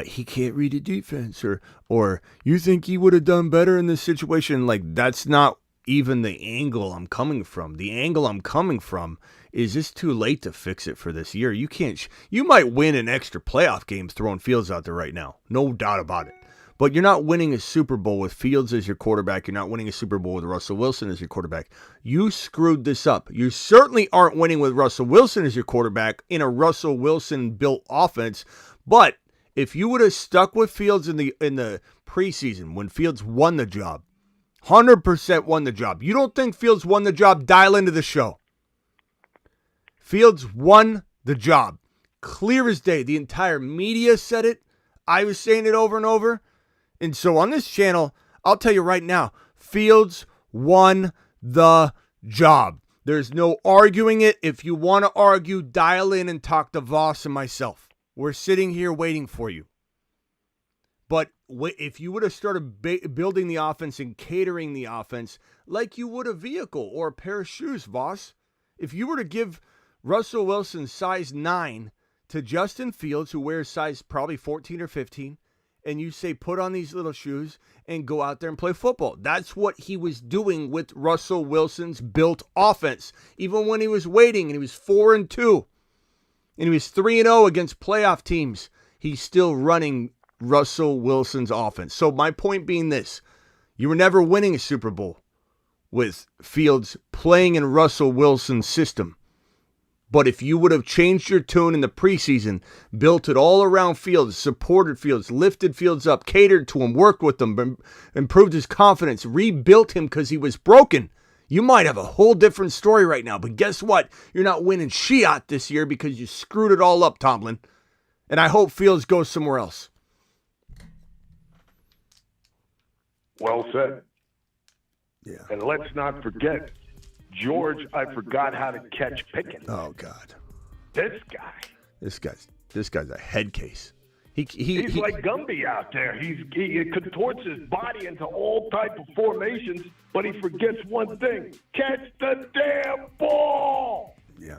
A: he can't read a defense, or you think he would have done better in this situation, like that's not even the angle I'm coming from. The angle I'm coming from is it's too late to fix it for this year. You can't. You might win an extra playoff game throwing Fields out there right now, no doubt about it. But you're not winning a Super Bowl with Fields as your quarterback. You're not winning a Super Bowl with Russell Wilson as your quarterback. You screwed this up. You certainly aren't winning with Russell Wilson as your quarterback in a Russell Wilson-built offense. But if you would have stuck with Fields in the preseason when Fields won the job, 100% won the job. You don't think Fields won the job? Dial into the show. Fields won the job. Clear as day. The entire media said it. I was saying it over and over. And so on this channel, I'll tell you right now, Fields won the job. There's no arguing it. If you want to argue, dial in and talk to Voss and myself. We're sitting here waiting for you. But if you would have started building the offense and catering the offense like you would a vehicle or a pair of shoes, Voss, if you were to give Russell Wilson size 9 to Justin Fields, who wears size probably 14 or 15, and you say, put on these little shoes and go out there and play football. That's what he was doing with Russell Wilson's built offense. Even when he was waiting and he was 4-2 and he was 3-0 against playoff teams, he's still running Russell Wilson's offense. So my point being this, you were never winning a Super Bowl with Fields playing in Russell Wilson's system. But if you would have changed your tune in the preseason, built it all around Fields, supported Fields, lifted Fields up, catered to him, worked with him, improved his confidence, rebuilt him because he was broken, you might have a whole different story right now. But guess what? You're not winning shit this year because you screwed it all up, Tomlin. And I hope Fields goes somewhere else.
H: Well said.
A: Yeah.
H: And let's not forget, George, I forgot how to catch Pickens.
A: Oh, God.
H: This guy.
A: This guy's a head case.
H: He's like Gumby out there. He contorts his body into all type of formations, but he forgets one thing: catch the damn ball.
A: Yeah.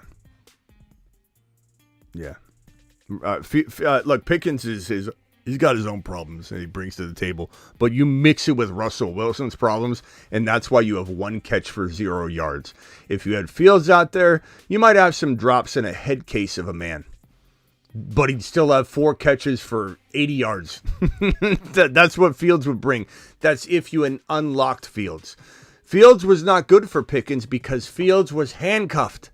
A: Look, Pickens he's got his own problems that he brings to the table, but you mix it with Russell Wilson's problems, and that's why you have one catch for 0 yards. If you had Fields out there, you might have some drops and a head case of a man, but he'd still have 4 catches for 80 yards. That's what Fields would bring. That's if you unlocked Fields. Fields was not good for Pickens because Fields was handcuffed.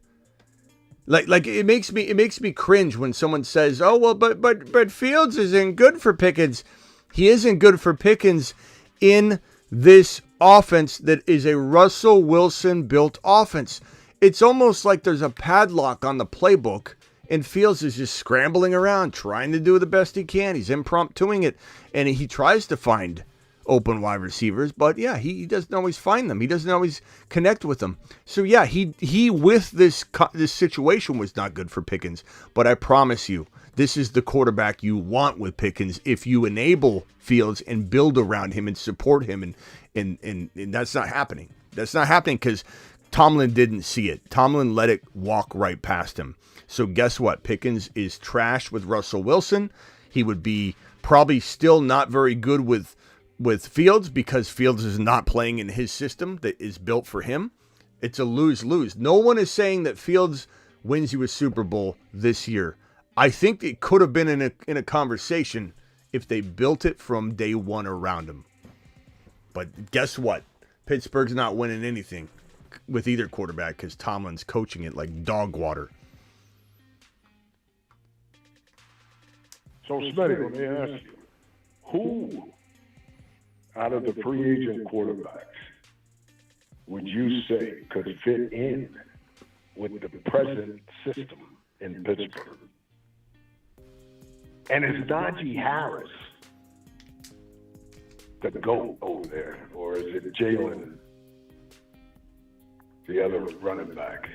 A: Like it makes me cringe when someone says, "Oh well, but Fields isn't good for Pickens." He isn't good for Pickens in this offense that is a Russell Wilson built offense. It's almost like there's a padlock on the playbook, and Fields is just scrambling around trying to do the best he can. He's impromptuing it, and he tries to find open wide receivers, but yeah, he doesn't always find them. He doesn't always connect with them. So yeah, he with this situation was not good for Pickens, but I promise you, this is the quarterback you want with Pickens if you enable Fields and build around him and support him, and that's not happening. That's not happening because Tomlin didn't see it. Tomlin let it walk right past him. So guess what? Pickens is trash with Russell Wilson. He would be probably still not very good with Fields because Fields is not playing in his system that is built for him. It's a lose-lose. No one is saying that Fields wins you a Super Bowl this year. I think it could have been in a conversation if they built it from day one around him. But guess what? Pittsburgh's not winning anything with either quarterback because Tomlin's coaching it like dog water.
H: So, Smitty, let me ask you, who out of the free agent quarterbacks would you say could fit in with the present system in Pittsburgh? And is Najee Harris the GOAT over there, or is it Jalen, the other running back?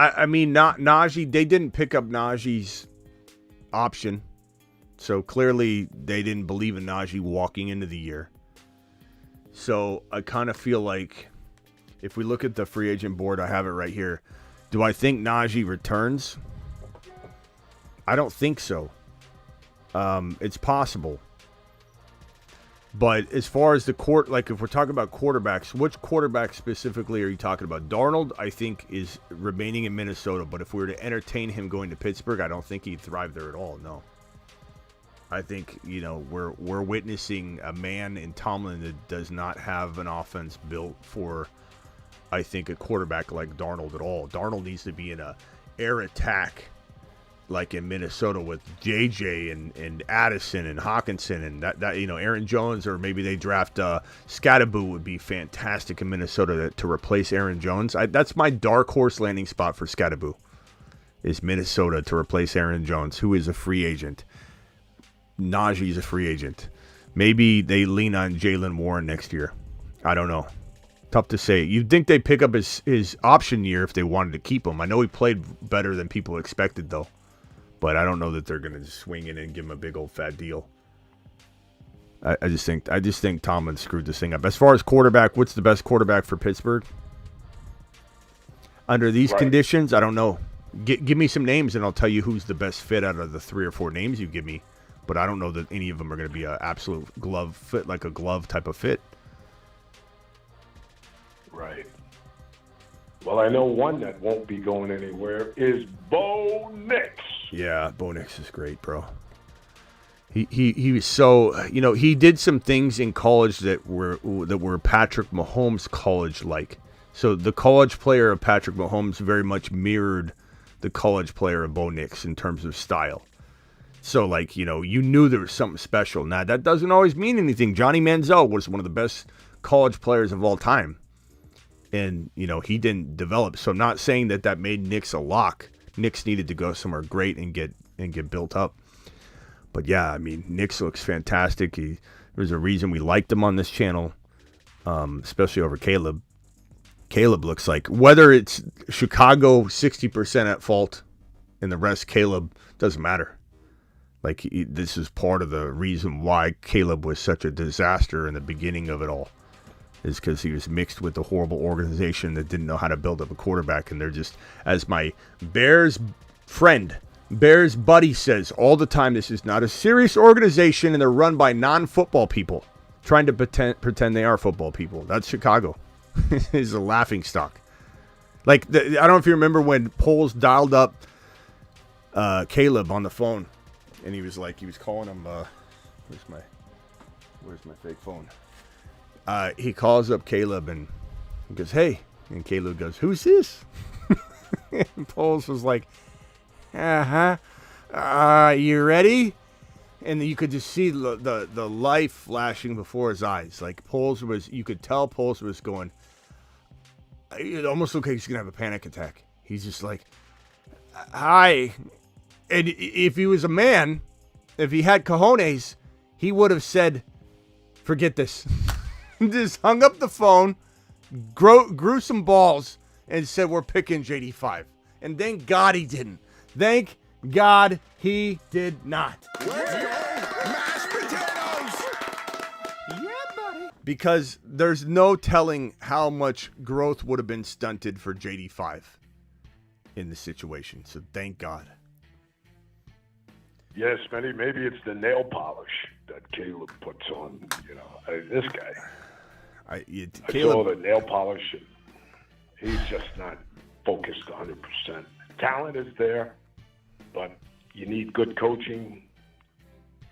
A: I mean, not Najee. They didn't pick up Najee's option. So clearly they didn't believe in Najee walking into the year. So I kind of feel like if we look at the free agent board, I have it right here. Do I think Najee returns? I don't think so. It's possible. But as far as the court, like if we're talking about quarterbacks, which quarterback specifically are you talking about? Darnold, I think, is remaining in Minnesota. But if we were to entertain him going to Pittsburgh, I don't think he'd thrive there at all. No. I think, we're witnessing a man in Tomlin that does not have an offense built for, I think, a quarterback like Darnold at all. Darnold needs to be in a air attack like in Minnesota with JJ and Addison and Hawkinson and that Aaron Jones, or maybe they draft Scatterboo would be fantastic in Minnesota to replace Aaron Jones. That's my dark horse landing spot for Scatterboo, is Minnesota to replace Aaron Jones, who is a free agent. Najee's a free agent. Maybe they lean on Jaylen Warren next year. I don't know. Tough to say. You'd think they'd pick up his option year if they wanted to keep him. I know he played better than people expected, though. But I don't know that they're going to just swing in and give him a big old fat deal. I just think Tomlin screwed this thing up. As far as quarterback, what's the best quarterback for Pittsburgh? Under these conditions, I don't know. Give me some names and I'll tell you who's the best fit out of the 3 or 4 names you give me. But I don't know that any of them are going to be an absolute glove fit, like a glove type of fit.
H: Right. Well, I know one that won't be going anywhere is Bo Nix.
A: Yeah, Bo Nix is great, bro. He was so, he did some things in college that were Patrick Mahomes college like. So the college player of Patrick Mahomes very much mirrored the college player of Bo Nix in terms of style. So, you knew there was something special. Now, that doesn't always mean anything. Johnny Manziel was one of the best college players of all time. And, he didn't develop. So I'm not saying that made Nix a lock. Nix needed to go somewhere great and get built up. But, yeah, Nix looks fantastic. There's a reason we liked him on this channel, especially over Caleb. Caleb looks like, whether it's Chicago 60% at fault and the rest Caleb, doesn't matter. This is part of the reason why Caleb was such a disaster in the beginning of it all, is because he was mixed with a horrible organization that didn't know how to build up a quarterback. And they're just, as my Bears friend, Bears buddy says all the time, this is not a serious organization and they're run by non-football people trying to pretend they are football people. That's Chicago. It's a laughing stock. I don't know if you remember when Poles dialed up Caleb on the phone. And he was calling him, where's my fake phone? He calls up Caleb and he goes, hey. And Caleb goes, who's this? And Poles was like, you ready? And you could just see the life flashing before his eyes. You could tell Poles was going, it almost looked like he's going to have a panic attack. He's just like, hi. And if he was a man, if he had cojones, he would have said, forget this. Just hung up the phone, grew some balls, and said, we're picking JD5. And thank God he didn't. Thank God he did not.
B: Mashed potatoes!
A: Yeah, buddy. Because there's no telling how much growth would have been stunted for JD5 in this situation. So thank God.
H: Yes, Smitty, maybe it's the nail polish that Caleb puts on. This guy. I saw the nail polish. And he's just not focused 100%. Talent is there, but you need good coaching,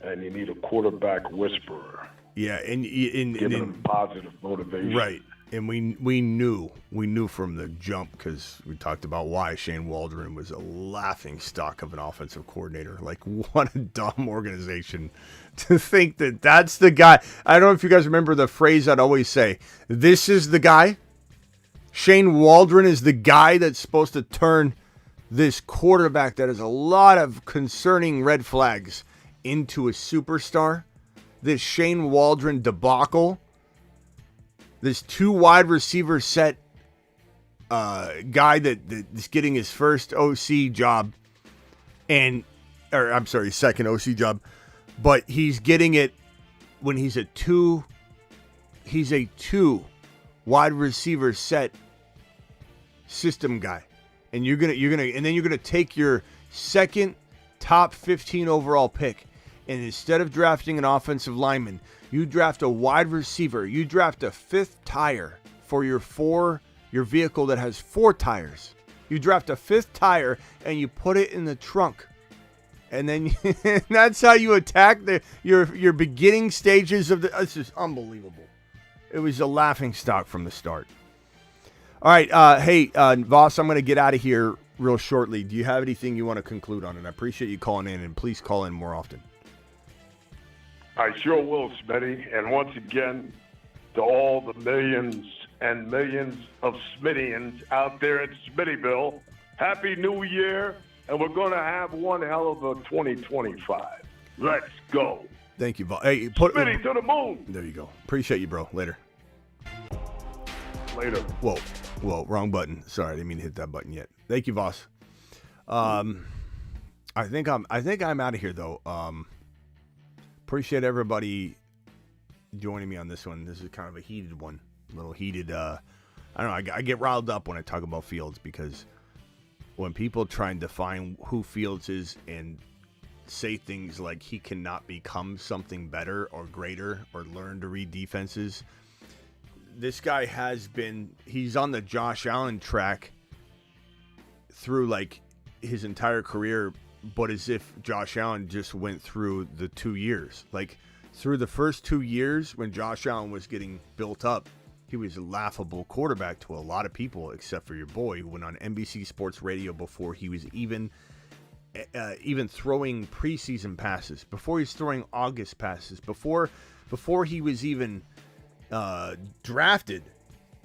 H: and you need a quarterback whisperer.
A: Yeah, and
H: giving him positive motivation.
A: Right. And we knew from the jump, because we talked about why Shane Waldron was a laughing stock of an offensive coordinator. What a dumb organization to think that that's the guy. I don't know if you guys remember the phrase I'd always say, this is the guy. Shane Waldron is the guy that's supposed to turn this quarterback that has a lot of concerning red flags into a superstar. This Shane Waldron debacle. This 2 wide receiver set guy that is getting his first OC job, second OC job, but he's getting it when he's a 2 wide receiver set system guy, and you're gonna take your second top 15 overall pick, and instead of drafting an offensive lineman, You draft a wide receiver. You draft a 5th tire for your vehicle that has 4 tires. You draft a 5th tire and you put it in the trunk. And then that's how you attack your beginning stages of the. It's just unbelievable. It was a laughingstock from the start. All right, hey, Voss, I'm going to get out of here real shortly. Do you have anything you want to conclude on? And I appreciate you calling in, and please call in more often.
H: I sure will, Smitty. And once again, to all the millions and millions of Smittians out there in Smittyville, Happy New Year, and we're going to have one hell of a 2025. Let's go.
A: Thank you, Voss. Hey,
H: Smitty to the moon.
A: There you go. Appreciate you, bro. Later. Whoa, wrong button. Sorry, I didn't mean to hit that button yet. Thank you, Voss. I think I'm out of here though. Appreciate everybody joining me on this one. This is kind of a heated one, a little heated. I don't know. I get riled up when I talk about Fields because when people try and define who Fields is and say things like he cannot become something better or greater or learn to read defenses. This guy he's on the Josh Allen track through like his entire career, but as if Josh Allen just went through the 2 years. Like through the first 2 years when Josh Allen was getting built up, he was a laughable quarterback to a lot of people, except for your boy who went on NBC Sports Radio before he was even throwing preseason passes, before he was throwing August passes, before he was even drafted.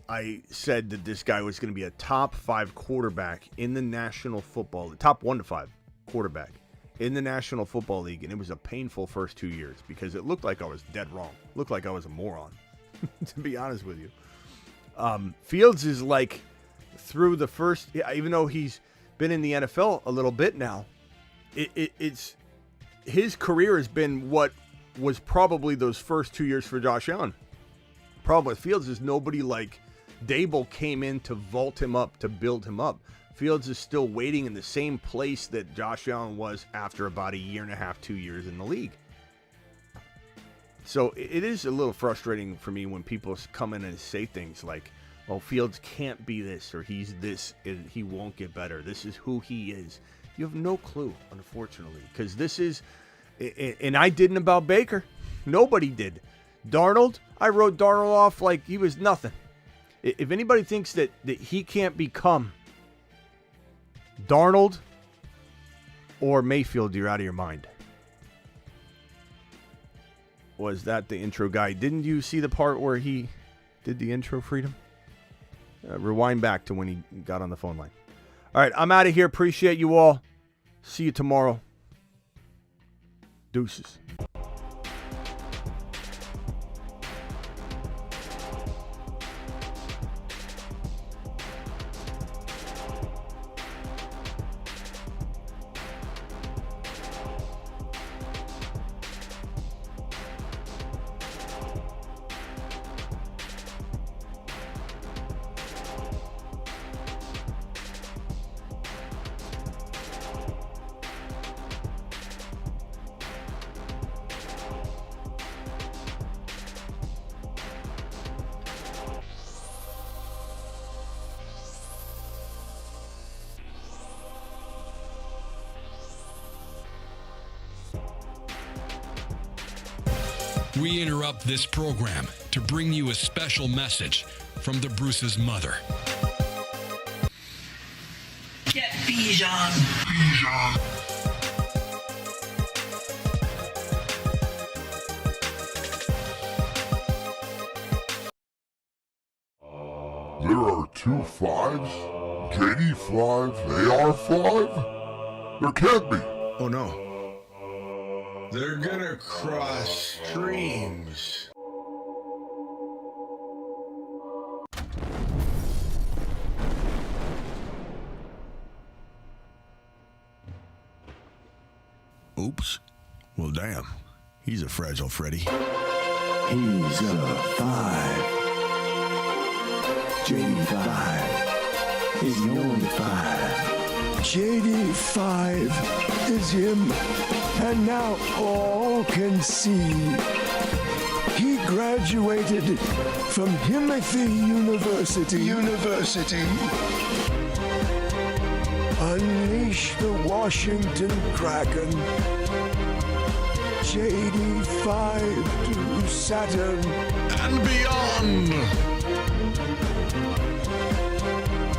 A: I said that this guy was going to be a top 5 quarterback in the National Football League, top 1 to 5 quarterback in the National Football League, and it was a painful first 2 years because it looked like I was dead wrong. It looked like I was a moron, to be honest with you. Fields is like through the first, even though he's been in the NFL a little bit now, it's his career has been what was probably those first 2 years for Josh Allen. Problem with Fields is nobody like Dable came in to vault him up, to build him up. Fields is still waiting in the same place that Josh Allen was after about a year and a half, 2 years in the league. So it is a little frustrating for me when people come in and say things like, oh, Fields can't be this, or he's this, and he won't get better. This is who he is. You have no clue, unfortunately, because this is, and I didn't about Baker. Nobody did. Darnold, I wrote Darnold off like he was nothing. If anybody thinks that he can't become Darnold or Mayfield, you're out of your mind. Was that the intro guy? Didn't you see the part where he did the intro, Freedom? Rewind back to when he got on the phone line. All right, I'm out of here. Appreciate you all. See you tomorrow. Deuces.
I: We interrupt this program to bring you a special message from the Bruce's mother.
J: Get Bijan.
B: There are 2 5s? JD 5, AR 5? There can't be.
A: Oh no. They're gonna cross streams.
B: Oops. Well, damn. He's a fragile Freddy.
C: He's a 5. JD5 is the only 5. JD5 is him, and now all can see
K: graduated from Himothy University. Unleash the Washington Kraken. JD5 to Saturn.
B: And beyond.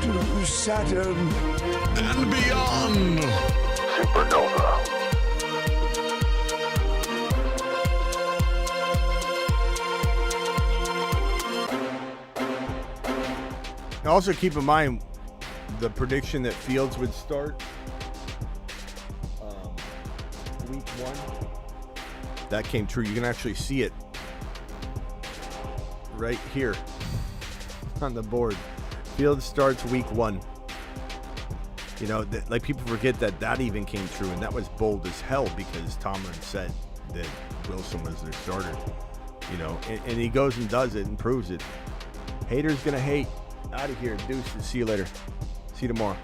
K: To Saturn.
B: And beyond.
K: Supernova.
A: Also keep in mind the prediction that Fields would start week 1. That came true. You can actually see it right here on the board. Fields starts week 1. You know, like people forget that even came true, and that was bold as hell because Tomlin said that Wilson was their starter. You know, and he goes and does it and proves it. Haters gonna hate. Out of here. Deuces. See you later. See you tomorrow.